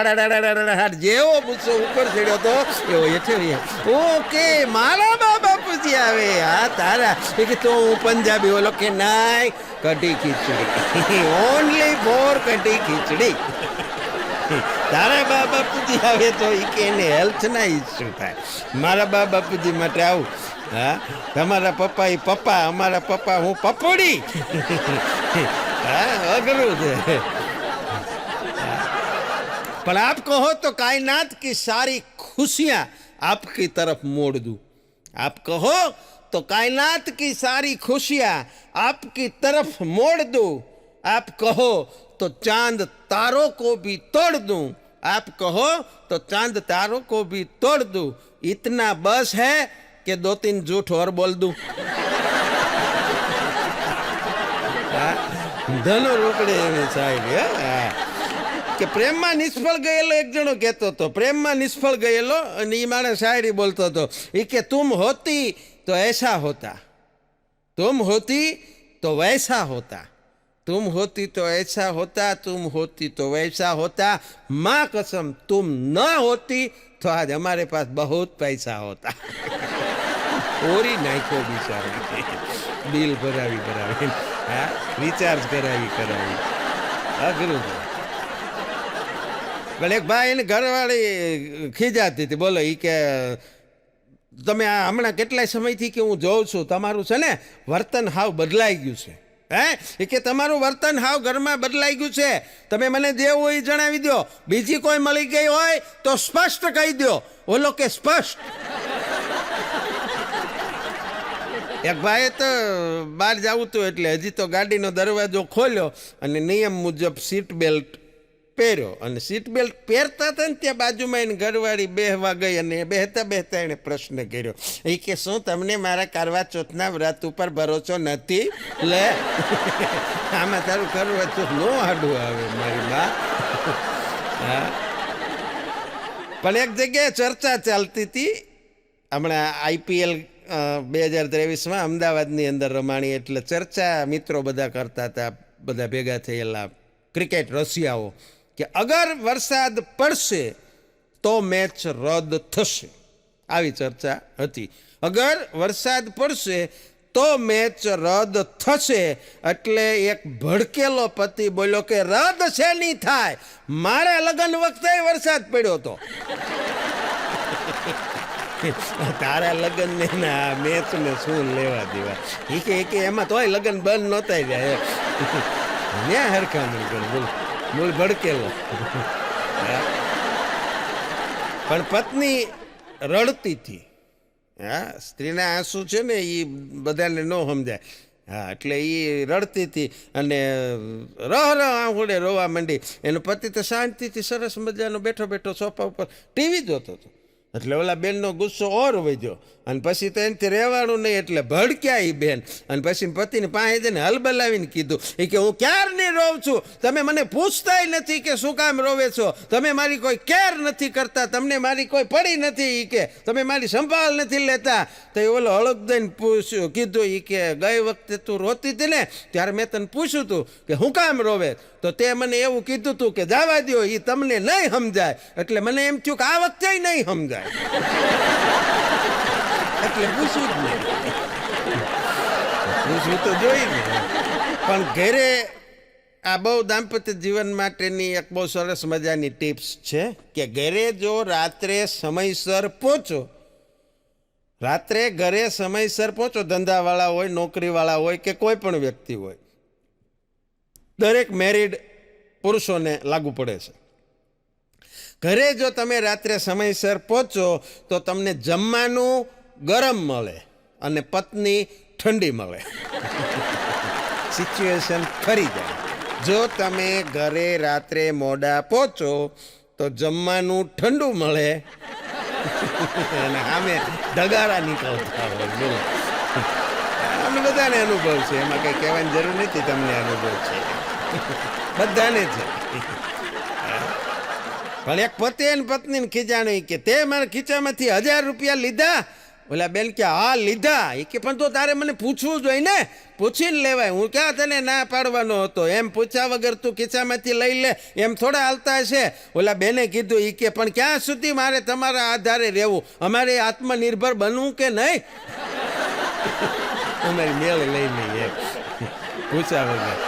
હાડ જેવો ગુસ્સો ઉપર ચડ્યો તો એવો હેઠે ઓકે મારા બા બાપુજી આવે હા તારા એ કે તો હું પંજાબી ઓલો કે નાય કઢી ખીચડી ઓનલી ફોર કઢી ખીચડી તારા બા બાપુજી આવે તો એ કે એને હેલ્થના ઇસ્યુ થાય મારા બા બાપુજી માટે આવું હા તમારા પપ્પા એ પપ્પા અમારા પપ્પા હું પપોડી હા અઘરું છે પણ આપ કહો તો કાયનાત કી સારી ખુશિયાં આપકી તરફ મોડ દૂં आप कहो तो कायनात की सारी खुशियाँ आपकी तरफ मोड़ दूँ आप कहो तो चांद तारों को भी तोड़ दूँ आप कहो तो चांद तारों को भी तोड़ दूँ इतना बस है कि 2-3 झूठ और बोल दूँ ધનો રોકડે એને સાહેબ કે પ્રેમમાં નિષ્ફળ ગયેલો એક જણો કહેતો હતો પ્રેમમાં નિષ્ફળ ગયેલો અને એ માણસ શાયરી બોલતો હતો એ કે તુમ હોતી તો ऐसा होता तुम होती तो वैसा होता तुम होती तो ऐसा होता तुम होती तो वैसा होता माँ कसम तुम न होती तो आज हमारे पास बहुत पैसा होता ઓરી નાખ્યો બિચારો બિલ ભરાવી હા રિચાર્જ કરાવી અઘરું છે પણ એક ભાઈ એને ઘરવાળી ખીજાતી હતી બોલો એ કે તમે આ હમણાં કેટલાય સમયથી કે હું જોઉં છું તમારું છે ને વર્તન હાવ બદલાઈ ગયું છે હે એ કે તમારું વર્તન હાવ ઘરમાં બદલાઈ ગયું છે તમે મને દેવું હોય જણાવી દો બીજી કોઈ મળી ગઈ હોય તો સ્પષ્ટ કહી દો ઓલો કે સ્પષ્ટ એક ભાઈએ તો બહાર જવું હતું એટલે હજી તો ગાડીનો દરવાજો ખોલ્યો અને નિયમ મુજબ સીટ બેલ્ટ પહેર્યો અને સીટ બેલ્ટ પહેરતા હતા ને ત્યાં બાજુમાં એને ઘરવાળી બેહવા ગઈ અને બેહતા એણે પ્રશ્ન કર્યો એ કે શું તમને મારા કરવા ચોથના વ્રત ઉપર ભરોસો નથી લે આમાં તારું કરવા ચોથ નો આડું આવે મારી બા હા પણ એક જગ્યાએ ચર્ચા ચાલતી હતી હમણાં IPL 2023માં અમદાવાદની અંદર રમાણી એટલે ચર્ચા મિત્રો બધા કરતા હતા બધા ભેગા થયેલા ક્રિકેટ રસિયાઓ કે અગર વરસાદ પડશે તો મેચ રદ થશે આવી ચર્ચા હતી અગર વરસાદ પડશે તો મેચ રદ થશે એટલે એક ભડકેલો પતિ બોલ્યો કે રદ છે નહીં થાય મારા લગ્ન વખતે વરસાદ પડ્યો હતો તારા લગ્ન ને ના મેચ ને શું લેવા દેવા. એ કે એમાં તોય લગ્ન બંધ નહોતા જાય ન્યા હરખામણી કરું. બોલ બોલ ભડકેલો. પણ પત્ની રડતી હતી. હા, સ્ત્રીના આંસુ છે ને એ બધાને ન સમજાય. હા, એટલે એ રડતી હતી અને રહ આંખોડે રોવા માંડી. એનો પતિ તો શાંતિથી સરસ મજાનો બેઠો બેઠો સોફા ઉપર ટીવી જોતો હતો. એટલે ઓલા બેનનો ગુસ્સો ઓર વધ્યો અને પછી તો એનાથી રહેવાનું નહીં એટલે ભડક્યા એ બેન. અને પછી પતિની પાસે જઈને હલબલાવીને કીધું એ કે હું ક્યારની રોઉં છું, તમે મને પૂછતાય નથી કે શું કામ રોવે છો, તમે મારી કોઈ કેર નથી કરતા, તમને મારી કોઈ પડી નથી, એ કે તમે મારી સંભાળ નથી લેતા. તો એ ઓલો હળક દઈને પૂછ્યું કીધું એ કે ગઈ વખતે તું રોતી હતી ને ત્યારે મેં તને પૂછ્યું હતું કે હું કામ રોવે, તો તે મને એવું કીધું હતું કે જવા દો એ તમને નહીં સમજાય, એટલે મને એમ થયું કે આ વખતે નહીં સમજાય એટલે પૂછવું જ નહીં. પૂછવું તો જોઈ ને. પણ ઘરે આ બહુ દાંપત્ય જીવન માટેની એક બહુ સરસ મજાની ટિપ્સ છે કે ઘરે જો રાત્રે સમયસર પહોંચો, રાત્રે ઘરે સમયસર પહોંચો, ધંધાવાળા હોય, નોકરીવાળા હોય કે કોઈ પણ વ્યક્તિ હોય, દરેક મેરિડ પુરુષોને લાગુ પડે છે. ઘરે જો તમે રાત્રે સમયસર પહોંચો તો તમને જમવાનું ગરમ મળે અને પત્ની ઠંડી મળે. સિચ્યુએશન ખરી જાય. જો તમે ઘરે રાત્રે મોડા પહોંચો તો જમવાનું ઠંડુ મળે અને સામે ડગારા નીકળતા હોય. અમને બધાને અનુભવ છે, એમાં કંઈ કહેવાની જરૂર નથી. તમને અનુભવ છે, બધાને છે. પણ એક પતિ અને પત્નીને ખીજાણી કે તે મારા ખીચામાંથી 1000 રૂપિયા લીધા. ઓલા બેન કે હા લીધા. એ કે પણ તો તારે મને પૂછવું જોઈએ ને, પૂછીને લેવાય, હું ક્યાં તને ના પાડવાનો હતો, એમ પૂછ્યા વગર તું ખીચામાંથી લઈ લે એમ થોડા હાલતા હશે. ઓલા બેને કીધું એ કે પણ ક્યાં સુધી મારે તમારા આધારે રહેવું, અમારે આત્મનિર્ભર બનવું કે નહીં. અમારી મેળ લઈ લઈએ પૂછ્યા વગર.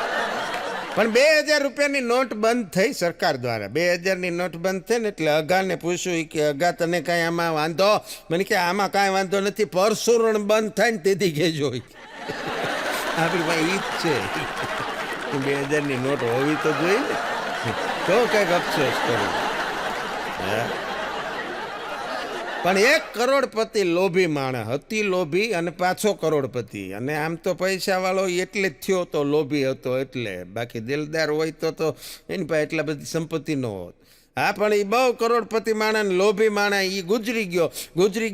પણ 2000 રૂપિયાની નોટ બંધ થઈ સરકાર દ્વારા. 2000ની નોટ બંધ થઈ ને એટલે અગાને પૂછ્યું કે અગા તને કાંઈ આમાં વાંધો? મને કે આમાં કાંઈ વાંધો નથી, પરસુરણ બંધ થાય ને તેથી કહેજો. આપણી પાસે ઈ જ છે. 2000ની નોટ હોવી તો જોઈએ ને, તો કંઈક અફસોસ કરું. પણ 1 કરોડપતિ લોભી માણસ, અતિ લોભી અને પાછો કરોડપતિ. અને આમ તો પૈસાવાળો એટલે જ થયો તો લોભી હતો એટલે, બાકી દિલદાર હોય તો એની પાસે એટલા બધી સંપત્તિ ન હોત. હા, પણ એ બહુ કરોડપતિ માણસ, લોભી માણસ, એ ગુજરી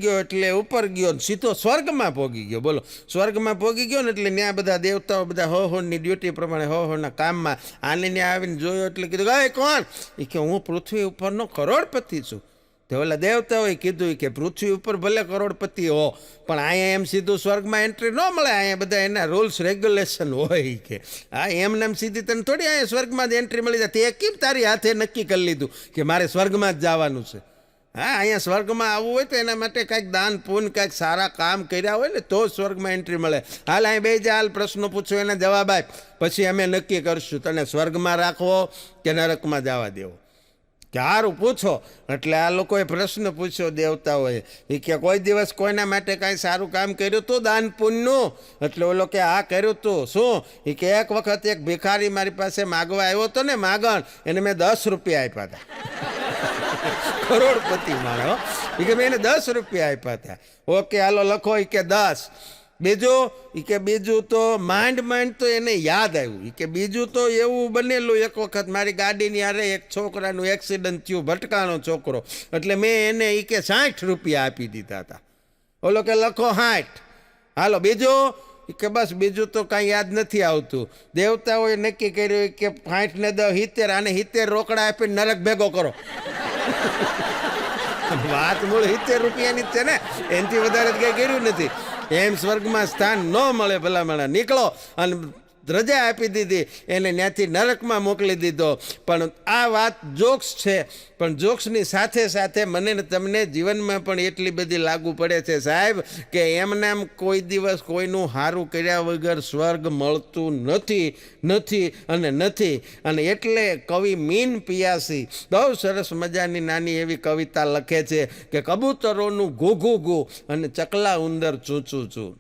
ગયો એટલે ઉપર ગયો, સીધો સ્વર્ગમાં પહોંચી ગયો. બોલો, સ્વર્ગમાં પહોંચી ગયો ને એટલે ત્યાં બધા દેવતાઓ બધા હોની ડ્યુટી પ્રમાણે હોના કામમાં આને ત્યાં આવીને જોયો એટલે કીધું ગઈ કોણ? એ કે હું પૃથ્વી ઉપરનો કરોડપતિ છું. તો ઓલા દેવતાઓએ કીધું કે પૃથ્વી ઉપર ભલે કરોડપતિ હો પણ અહીંયા એમ સીધું સ્વર્ગમાં એન્ટ્રી ન મળે, અહીંયા બધા એના રૂલ્સ રેગ્યુલેશન હોય. કે હા, એમને એમ સીધી તને થોડી અહીંયા સ્વર્ગમાં જ એન્ટ્રી મળી જાય. તે કેમ તારી હાથે નક્કી કરી લીધું કે મારે સ્વર્ગમાં જ જવાનું છે? હા, અહીંયા સ્વર્ગમાં આવવું હોય તો એના માટે કાંઈક દાન પુણ્ય કાંઈક સારા કામ કર્યા હોય ને તો સ્વર્ગમાં એન્ટ્રી મળે. હાલ અહીં બે હાલ પ્રશ્નો પૂછો, એના જવાબ આપ, પછી અમે નક્કી કરશું તને સ્વર્ગમાં રાખવો કે નરકમાં જવા દેવો. કે સારું પૂછો. એટલે આ લોકોએ પ્રશ્ન પૂછ્યો દેવતાઓએ, એ કે કોઈ દિવસ કોઈના માટે કાંઈ સારું કામ કર્યું હતું દાન પુણ્યનું? એટલે ઓલો કે હા કર્યું હતું. શું? એ કે એક વખત એક ભિખારી મારી પાસે માગવા આવ્યો હતો ને માગણ, એને મેં 10 રૂપિયા આપ્યા હતા. કરોડપતિ માણો. એ કે મેં એને 10 રૂપિયા આપ્યા હતા. ઓકે હાલો લખો. એ કે 10. બીજું? એ કે બીજું તો માંડ તો એને યાદ આવ્યું. એ કે બીજું તો એવું બનેલું, એક વખત મારી ગાડીની હારે એક છોકરાનું એક્સિડન્ટ થયું, ભટકાણો છોકરો, એટલે મેં એને એ કે 60 રૂપિયા આપી દીધા હતા. ઓલો કે લખો 60. હાલો બીજું? એ કે બસ બીજું તો કાંઈ યાદ નથી આવતું. દેવતાઓએ નક્કી કર્યું કે 60 ને 10 70, આને 70 રોકડા આપીને નરક ભેગો કરો. વાત મૂળ 70 રૂપિયાની જ છે ને, એનાથી વધારે કંઈ કર્યું નથી. એમ સ્વર્ગમાં સ્થાન ન મળે ભલામણા. નીકળો અને રજા આપી દીધી, એને ત્યાંથી નરકમાં મોકલી દીધો. પણ આ વાત જોક્સ છે, પણ જોક્સની સાથે સાથે મને ને તમને જીવનમાં પણ એટલી બધી લાગુ પડે છે સાહેબ કે એમને એમ કોઈ દિવસ કોઈનું સારું કર્યા વગર સ્વર્ગ મળતું નથી. અને એટલે કવિ મીન પિયાસી બહુ સરસ મજાની નાની એવી કવિતા લખે છે કે કબૂતરોનું ઘૂઘું ઘૂ અને ચકલા ઉંદર ચૂચું છું.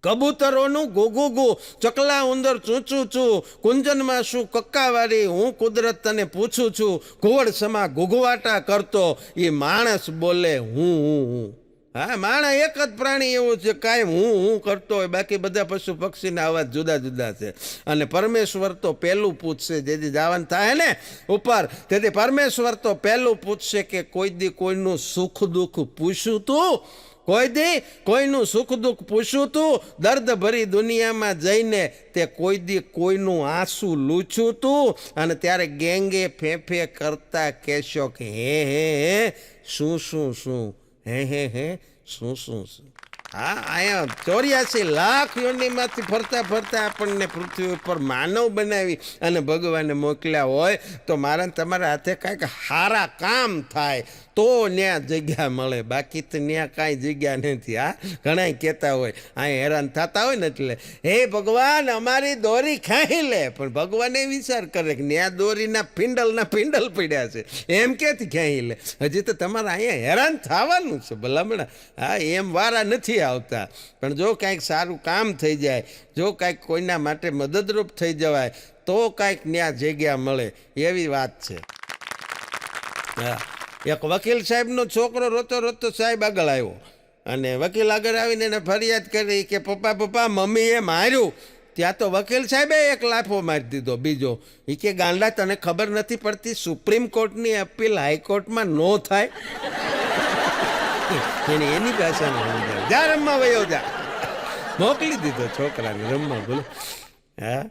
કબૂતરોનું ઘૂઘું ઘૂ, ચકલા ઉંદર ચૂચું છું, કુંજનમાં શું કક્કાવાળી, હું કુદરત તને પૂછું છું, ઘુવડ સમા ઘૂઘવાટા કરતો એ માણસ બોલે હું. હા, માણસ એક જ પ્રાણી એવું છે કાંઈ હું કરતો હોય, બાકી બધા પશુ પક્ષીના અવાજ જુદા જુદા છે. અને પરમેશ્વર તો પહેલું પૂછશે, જેથી જવાનું થાય ને ઉપર, તેથી પરમેશ્વર તો પહેલું પૂછશે કે કોઈ દી કોઈનું સુખ દુઃખ પૂછ્યું તું? કોઈ દી કોઈનું સુખ દુઃખ પૂછ્યું તું? દર્દ ભરી દુનિયામાં જઈને તે કોઈ દી કોઈનું આંસુ લૂછ્યું તું? અને ત્યારે ગેંગે ફેફે કરતા કહેશો કે હે શું હે શું. હા, અહીંયા 84 લાખ યોનિમાંથી ફરતા આપણને પૃથ્વી ઉપર માનવ બનાવી અને ભગવાને મોકલ્યા હોય તો મારા તમારા હાથે કાંઈક સારા કામ થાય તો ત્યાં જગ્યા મળે, બાકી તો ત્યાં કાંઈ જગ્યા નથી. હા, ઘણા કહેતા હોય અહીંયા હેરાન થતા હોય ને એટલે હે ભગવાન અમારી દોરી ખાઈ લે, પણ ભગવાન એ વિચાર કરે કે ત્યાં દોરીના પિંડલ પડ્યા છે, એમ ક્યાંથી ખાઈ લે? હજી તો તમારે અહીંયા હેરાન થવાનું છે ભલામણા. હા, એમ વારા નથી આવતા. પણ જો કાંઈક સારું કામ થઈ જાય, જો કાંઈક કોઈના માટે મદદરૂપ થઈ જવાય તો કાંઈક ત્યાં જગ્યા મળે, એવી વાત છે. હા, એક વકીલ સાહેબનો છોકરો રોતો સાહેબ આગળ આવ્યો અને વકીલ આગળ આવીને એને ફરિયાદ કરી કે પપ્પા મમ્મીએ માર્યું. ત્યાં તો વકીલ સાહેબે એક લાફો મારી દીધો બીજો. એ કે ગાંડા તને ખબર નથી પડતી સુપ્રીમ કોર્ટની અપીલ હાઈકોર્ટમાં ન થાય? એની ભાષામાં જા રમવા વયો જા, મોકલી દીધો છોકરાને રમવા. બોલો. હા,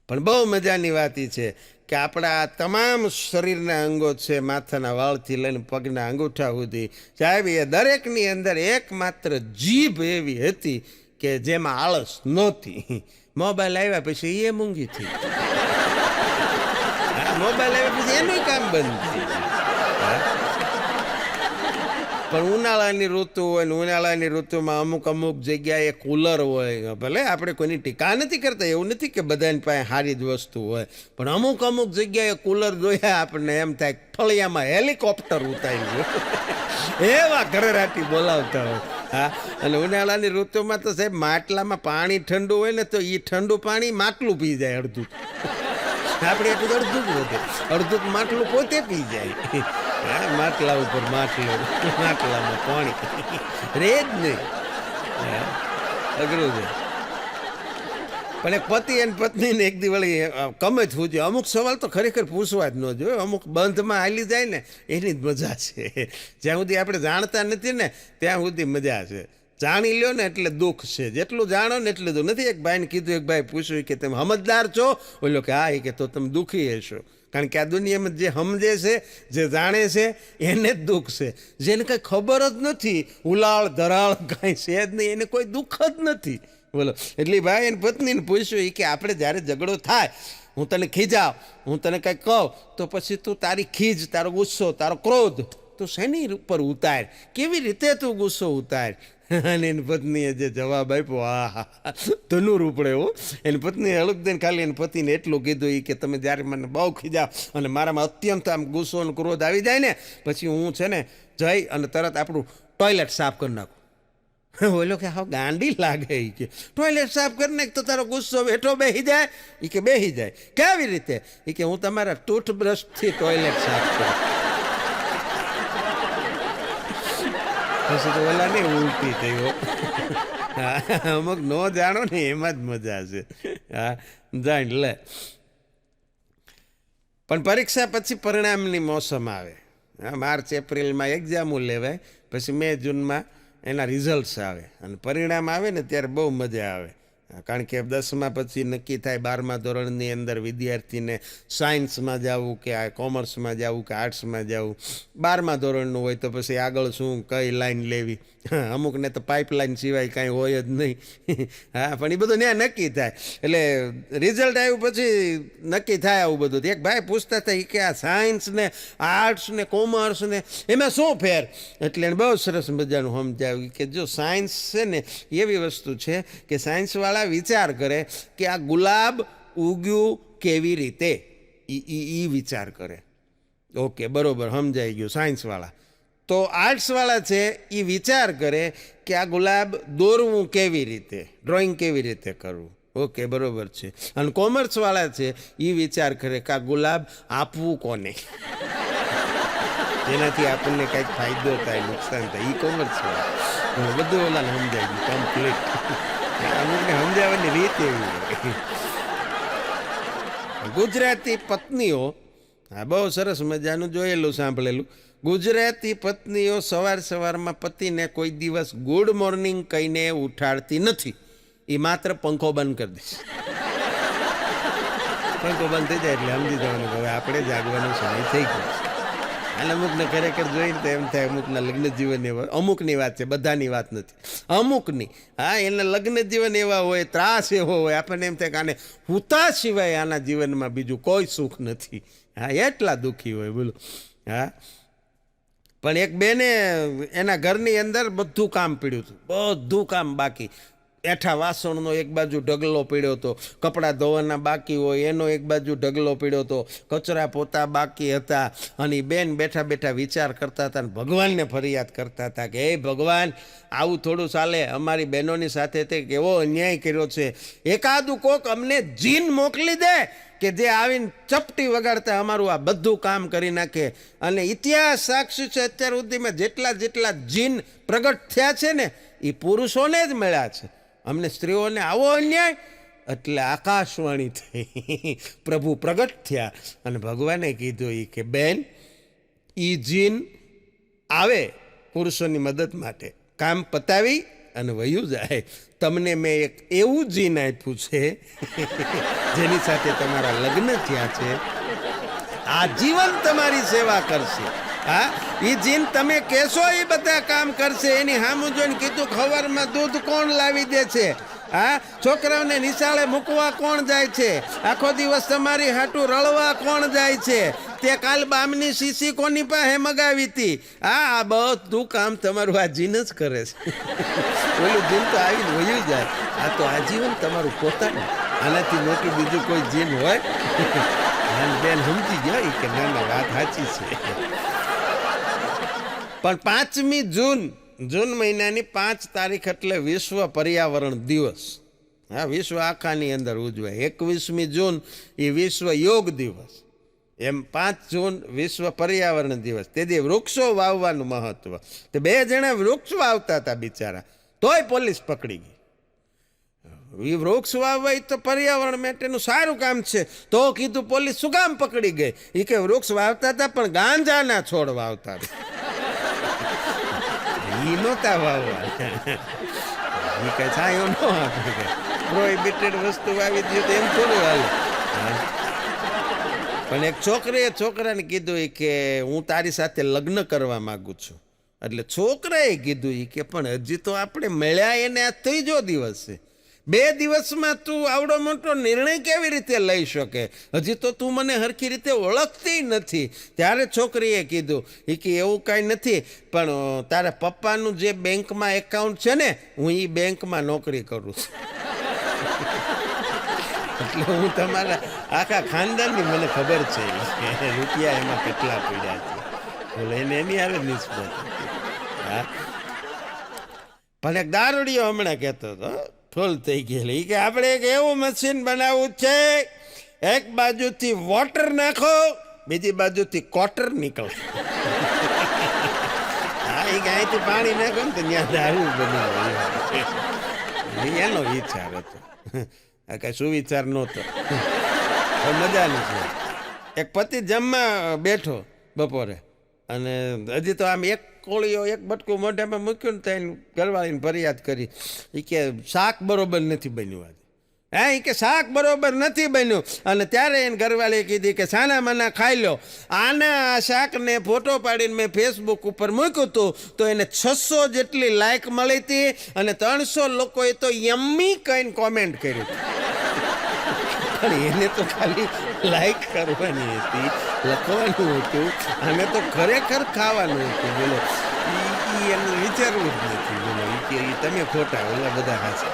પણ બહુ મજાની વાત એ છે કે આપણા તમામ શરીરના અંગો છે, માથાના વાળથી લઈને પગના અંગૂઠા સુધી સાહેબ, એ દરેકની અંદર એકમાત્ર જીભ એવી હતી કે જેમાં આળસ નહોતી. મોબાઈલ આવ્યા પછી એ મૂંગી થઈ. મોબાઈલ આવ્યા પછી એનું કામ બંધ થઈ. પણ ઉનાળાની ઋતુ હોય ને ઉનાળાની ઋતુમાં અમુક જગ્યાએ કુલર હોય. ભલે આપણે કોઈની ટીકા નથી કરતા, એવું નથી કે બધાની પાસે સારી જ વસ્તુ હોય, પણ અમુક જગ્યાએ કુલર જોયા આપણને એમ થાય ફળિયામાં હેલિકોપ્ટર ઉતાર્યું એવા ઘરરાટી બોલાવતા હોય. હા, અને ઉનાળાની ઋતુમાં તો સાહેબ માટલામાં પાણી ઠંડુ હોય ને તો એ ઠંડુ પાણી માટલું પી જાય અડધું. આપણે એટલું અડધું જ વધે, અડધું માટલું પોતે પી જાય. હા, માટલા ઉપર માટલામાં પાણી રે જ નહીં. અઘરું છે. પણ એક પતિ અને પત્નીને એક દિવળી કમે જ પૂછ્યું. અમુક સવાલ તો ખરેખર પૂછવા જ ન જોઈએ, અમુક બંધમાં હાલી જાય ને એની જ મજા છે. જ્યાં સુધી આપણે જાણતા નથી ને ત્યાં સુધી મજા છે. જાણી લ્યો ને એટલે દુઃખ છે, જેટલું જાણો ને એટલું દુઃખ નથી. એક ભાઈને કીધું, એક ભાઈ પૂછ્યું કે તમે સમજદાર છો? બોલો કે હા. કે તો તમે દુઃખી હશો, કારણ કે આ દુનિયામાં જે સમજે છે, જે જાણે છે એને જ દુઃખ છે. જેને કંઈ ખબર જ નથી, ઉલાળ ધરાળ કાંઈ છે જ નહીં, એને કોઈ દુઃખ જ નથી. બોલો. એટલે ભાઈ એને પત્નીને પૂછ્યું કે આપણે જ્યારે ઝઘડો થાય, હું તને ખીજાવ, હું તને કંઈક કહું તો પછી તું તારી ખીજ, તારો ગુસ્સો, તારો ક્રોધ તું શેની ઉપર ઉતાર? કેવી રીતે તું ગુસ્સો ઉતાર? અને એની પત્નીએ જે જવાબ આપ્યો, હા ધનુર ઉપડે હો. એની પત્નીએ હળક દઈને ખાલી એની પતિને એટલું કીધું કે તમે જ્યારે મને બહુ ખીજાવ અને મારામાં અત્યંત આમ ગુસ્સો અને ક્રોધ આવી જાય ને પછી હું છે ને જઈ અને તરત આપણું ટોયલેટ સાફ કરી નાખું. બોલો કે હા ગાંડી લાગે. એ કે ટોયલેટ સાફ કરી નાખ તો તારો ગુસ્સો વેઠો બેસી જાય? એ કે બેસી જાય. કેવી રીતે? એ કે હું તમારા ટૂથબ્રશથી ટોયલેટ સાફ કરું. પછી તો ઓલા નહીં ઉલટી થયો. અમુક ન જાણો ને એમાં જ મજા છે. હા, જાણ લે. પણ પરીક્ષા પછી પરિણામની મોસમ આવે. હા, માર્ચ એપ્રિલમાં એક્ઝામો લેવાય, પછી મે જૂનમાં એના રિઝલ્ટ્સ આવે અને પરિણામ આવે ને ત્યારે બહુ મજા આવે. કારણ કે 10મા પછી નક્કી થાય 12મા ધોરણની અંદર વિદ્યાર્થીને સાયન્સમાં જવું કે આ કોમર્સમાં જવું કે આર્ટ્સમાં જવું. 12મા ધોરણનું હોય તો પછી આગળ શું કઈ લાઈન લેવી, અમુકને તો પાઇપલાઇન સિવાય કાંઈ હોય જ નહીં. હા, પણ એ બધું ત્યાં નક્કી થાય. એટલે રિઝલ્ટ આવ્યું પછી નક્કી થાય આવું બધું. એક ભાઈ પૂછતા હતા કે આ સાયન્સ ને આર્ટ્સ ને કોમર્સ ને એમાં શું ફેર? એટલે એને બહુ સરસ મજાનું સમજાવ્યું કે જો સાયન્સ છે ને એવી વસ્તુ છે કે સાયન્સવાળા વિચાર કરે કે આ ગુલાબ ઉગ્યું કેવી રીતે, એ વિચાર કરે. ઓકે, બરોબર, સમજાઈ ગયું સાયન્સવાળા. તો આર્ટ્સવાળા છે એ વિચાર કરે કે આ ગુલાબ દોરવું કેવી રીતે, ડ્રોઈંગ કેવી રીતે કરવું. ઓકે, બરોબર છે. અને કોમર્સવાળા છે એ વિચાર કરે કે આ ગુલાબ આપવું કોને, જેનાથી આપણને કંઈક ફાયદો થાય, નુકસાન થાય. એ કોમર્સવાળા. બધું ઓલાને સમજાઈ ગયું કમ્પ્લીટ. અમુકને સમજાવવાની રીત એવી હોય. ગુજરાતી પત્નીઓ, હા, બહુ સરસ મજાનું જોયેલું સાંભળેલું. ગુજરાતી પત્નીઓ સવારમાં પતિને કોઈ દિવસ ગુડ મોર્નિંગ કહીને ઉઠાડતી નથી. એ માત્ર પંખો બંધ કરી દેશે. પંખો બંધ થઈ જાય એટલે સમજી જવાનું કે હવે આપણે જાગવાનો સમય થઈ ગયો. અને અમુકને ખરેખર જોઈને તો એમ થાય અમુકના લગ્ન જીવન એવા, અમુકની વાત છે, બધાની વાત નથી, અમુકની. હા, એના લગ્ન જીવન એવા હોય, ત્રાસ એવો હોય, આપણને એમ થાય કે આને હુતા સિવાય આના જીવનમાં બીજું કોઈ સુખ નથી. હા, એટલા દુઃખી હોય, બોલો. હા, પણ એક બેને એના ઘરની અંદર બધું કામ પીડ્યું હતું, બધું કામ બાકી. એઠા વાસણનો એક બાજુ ઢગલો પીડ્યો હતો, કપડાં ધોવાના બાકી હોય એનો એક બાજુ ઢગલો પીડ્યો હતો, કચરા પોતા બાકી હતા. અને બેન બેઠા બેઠા વિચાર કરતા હતા અને ભગવાનને ફરિયાદ કરતા હતા કે હે ભગવાન, આવું થોડું ચાલે, અમારી બહેનોની સાથે તે કેવો અન્યાય કર્યો છે. એકાદું કોક અમને જીન મોકલી દે કે જે આવીને ચપટી વગાડતા અમારું આ બધું કામ કરી નાખે. અને ઇતિહાસ સાક્ષી છે અત્યાર સુધીમાં જેટલા જીન પ્રગટ થયા છે ને એ પુરુષોને જ મળ્યા છે. અમને સ્ત્રીઓને આવો અન્યાય. એટલે આકાશવાણી થઈ, પ્રભુ પ્રગટ થયા અને ભગવાને કીધું એ કે બેન, એ જીન આવે પુરુષોની મદદ માટે, કામ પતાવી અને વયું જાય. તમને મેં એક એવું જીન આપ્યું છે જેની સાથે તમારા લગ્ન થયા છે, આજીવન તમારી સેવા કરશે. હા, એ જીન તમે કહેશો એ બધા કામ કરશે. એની સામું જોઈને કીધું ખબરમાં દૂધ કોણ લાવી દે છે? હા, છોકરાઓને નિશાળે મૂકવા કોણ જાય છે? આખો દિવસ તમારી હાટું રળવા કોણ જાય છે? તે કાલ બામની શીશી કોની પાસે મગાવી હતી? હા, આ બધું કામ તમારું આ જીન જ કરે છે. ઓલું જીન તો આવીને વયું જાય, આ તો આજીવન તમારું પોતાનું. આનાથી મોટી બીજું કોઈ જીન હોય? બેન સમજી ગયા કે ના ના, વાત સાચી છે. પણ 5મી જૂન મહિનાની 5 તારીખ એટલે વિશ્વ પર્યાવરણ દિવસ. હા, વિશ્વ આખાની અંદર ઉજવાય. 21મી જૂન એ વિશ્વ યોગ દિવસ. એમ 5 જૂન વિશ્વ પર્યાવરણ દિવસ. તેથી વૃક્ષો વાવવાનું મહત્વ. તે 2 જણા વૃક્ષ વાવતા હતા બિચારા, તોય પોલીસ પકડી ગઈ. એ વૃક્ષ વાવવા તો પર્યાવરણ માટેનું સારું કામ છે, તો કીધું પોલીસ શું કામ પકડી ગઈ? એ કે વૃક્ષ વાવતા હતા પણ ગાંજાના છોડ વાવતા હતા. એ નહોતા વાવવા, એ કઈ છાયો ન આપે, પ્રોહિબિટેડ વસ્તુ વાવી દે તો એમ થોડું હાલે. પણ એક છોકરીએ છોકરાને કીધું કે હું તારી સાથે લગ્ન કરવા માંગુ છું. એટલે છોકરાએ કીધું કે પણ હજી તો આપણે મળ્યા એને આ 3જો દિવસ છે, 2 દિવસમાં તું આવડો મોટો નિર્ણય કેવી રીતે લઈ શકે? હજી તો તું મને હરખી રીતે ઓળખતી નથી. ત્યારે છોકરીએ કીધું કે એવું કાંઈ નથી, પણ તારા પપ્પાનું જે બેંકમાં એકાઉન્ટ છે ને, હું એ બેંકમાં નોકરી કરું છું. એટલે હું તમારા આખા ખાનદાનની મને ખબર છે રૂપિયા એમાં કેટલા પીડ્યા છે. બોલે એને એની આવે નિસ્બત. હા, પણ એક દારૂડિયો હમણાં કહેતો હતો, ફૂલ થઈ ગયેલી, કે આપણે એક એવું મશીન બનાવવું છે, એક બાજુથી વોટર નાખો, બીજી બાજુથી કોટર નીકળે. હા, એ અહીંથી પાણી નાખો ને તો ત્યાં દારૂ બનાવે. એનો વિચાર હતો, આ કઈ સુવિચાર નહોતો. મજાનું છે. એક પતિ જમવા બેઠો બપોરે, અને હજી તો આમ એક કોળીઓ એક બટકું મોઢામાં મૂક્યું ને તો એને ઘરવાળીને ફરિયાદ કરી એ કે શાક બરોબર નથી બન્યું આજે. હા, એ કે શાક બરોબર નથી બન્યું. અને ત્યારે એને ઘરવાળીએ કીધી કે સાના માના ખાઈ લો. આના શાકને ફોટો પાડીને મેં ફેસબુક ઉપર મૂક્યું હતું તો એને 600 જેટલી લાઈક મળી હતી અને 300 લોકોએ તો યમ્મી કહીને કોમેન્ટ કરી પણ એને તો ખાલી લાઈક કરવાની હતી, લખવાનું હતું, અને તો ખરેખર ખાવાનું હતું. બોલો, એનું વિચારવું જ નથી. બોલો, એ તમે ખોટા, ઓલા બધા હાચા.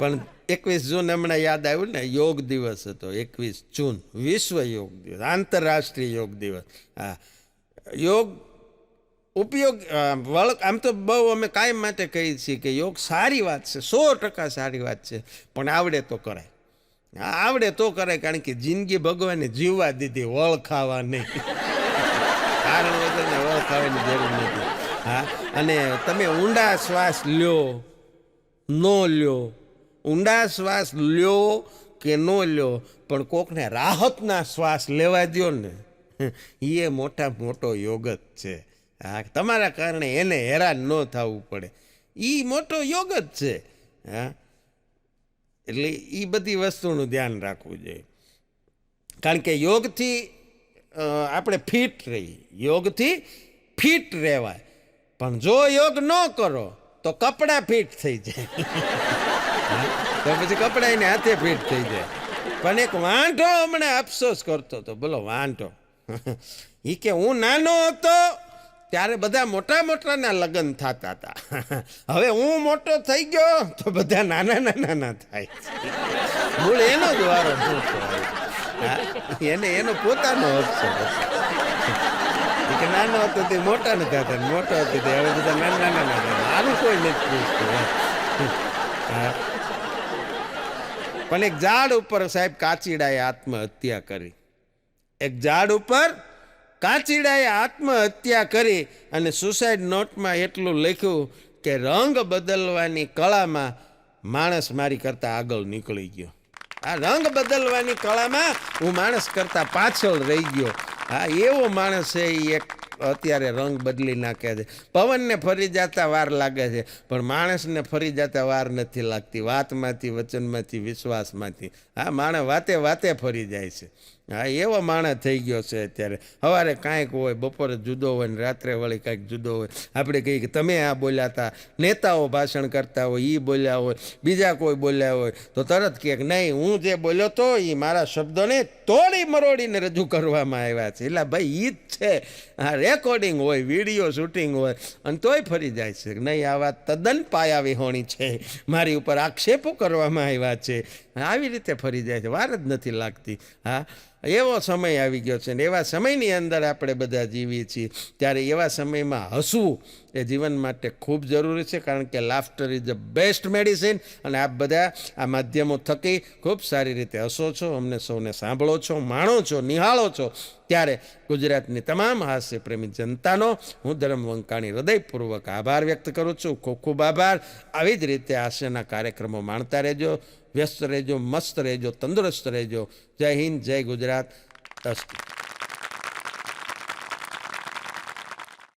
પણ 21 જૂન હમણાં યાદ આવ્યું ને, યોગ દિવસ હતો. 21 જૂન વિશ્વ યોગ દિવસ, આંતરરાષ્ટ્રીય યોગ દિવસ. હા, યોગ ઉપયોગ આમ તો બહુ અમે કાયમ માટે કહીએ છીએ કે યોગ સારી વાત છે, 100% સારી વાત છે, પણ આવડે તો કરાય. હા, આવડે તો કરાય, કારણ કે જિંદગી ભગવાને જીવવા દીધી, વળ ખાવા નહીં. કારણ વગરને વળ ખાવાની જરૂર નથી. હા, અને તમે ઊંડા શ્વાસ લ્યો ન લ્યો, ઊંડા શ્વાસ લ્યો કે ન લ્યો, પણ કોકને રાહતના શ્વાસ લેવા દો ને, એ મોટો યોગ જ છે. હા, તમારા કારણે એને હેરાન ન થવું પડે, એ મોટો યોગ જ છે. હા, એટલે એ બધી વસ્તુનું ધ્યાન રાખવું જોઈએ, કારણ કે યોગથી આપણે ફિટ રહીએ, યોગથી ફિટ રહેવાય. પણ જો યોગ ન કરો તો કપડાં ફિટ થઈ જાય, તો પછી કપડાં એને હાથે ફિટ થઈ જાય. પણ એક વાંઢો હમણાં અફસોસ કરતો હતો, બોલો વાંઢો, એ કે હું નાનો હતો ત્યારે બધા મોટાના લગ્ન થતા હતા, હવે હું મોટો થઈ ગયો તો બધા નાના થાય. મૂળ એનો જ વારો એને એનો પોતાનો અફસોસ કે નાનો હતો તે મોટા ન થતા, મોટો હતો તે હવે બધા નાના થતા. આનું કોઈ નથી પૂછતું. પણ એક ઝાડ ઉપર સાહેબ કાચીડાએ આત્મહત્યા કરી. એક ઝાડ ઉપર કાચીડાએ આત્મહત્યા કરી અને સુસાઇડ નોટમાં એટલું લખ્યું કે રંગ બદલવાની કળામાં માણસ મારી કરતાં આગળ નીકળી ગયો. આ રંગ બદલવાની કળામાં હું માણસ કરતાં પાછળ રહી ગયો. હા, એવો માણસ છે એ એક અત્યારે રંગ બદલી નાખે છે. પવનને ફરી જતા વાર લાગે છે, પણ માણસને ફરી જતા વાર નથી લાગતી. વાતમાંથી, વચનમાંથી, વિશ્વાસમાંથી. હા, માણસ વાતે ફરી જાય છે. હા, એવો માણસ થઈ ગયો છે અત્યારે. સવારે કાંઈક હોય, બપોરે જુદો હોય ને રાત્રે વળી કાંઈક જુદો હોય. આપણે કહીએ કે તમે આ બોલ્યા હતા, નેતાઓ ભાષણ કરતા હોય એ બોલ્યા હોય, બીજા કોઈ બોલ્યા હોય તો તરત કહે કે નહીં, હું જે બોલ્યો તો એ મારા શબ્દોને તોડી મરોડીને રજૂ કરવામાં આવ્યા છે. એટલે ભાઈ એ જ છે. હા, રેકોર્ડિંગ હોય, વિડીયો શૂટિંગ હોય, અને તોય ફરી જાય છે કે નહીં, આ વાત તદ્દન પાયા વિહોણી છે, મારી ઉપર આક્ષેપો કરવામાં આવ્યા છે. આવી રીતે ફરી જાય છે, વાર જ નથી લાગતી. હા, એવો સમય આવી ગયો છે ને એવા સમયની અંદર આપણે બધા જીવીએ છીએ. ત્યારે એવા સમયમાં હસવું એ જીવન માટે ખૂબ જરૂરી છે, કારણ કે laughter is the best medicine. અને આપ બધા આ માધ્યમો થકી ખૂબ સારી રીતે હસો છો, અમને સૌને સાંભળો છો, માણો છો, નિહાળો છો. ત્યારે ગુજરાતની તમામ હાસ્ય પ્રેમી જનતાનો હું ધર્મ વંકાણી હૃદયપૂર્વક આભાર વ્યક્ત કરું છું. ખૂબ ખૂબ આભાર. આવી જ રીતે હાસ્યના કાર્યક્રમો માણતા રહેજો, વ્યસ્ત રહેજો, મસ્ત રહેજો, તંદુરસ્ત રહેજો. જય હિન્દ, જય ગુજરાત. અસ્તુ.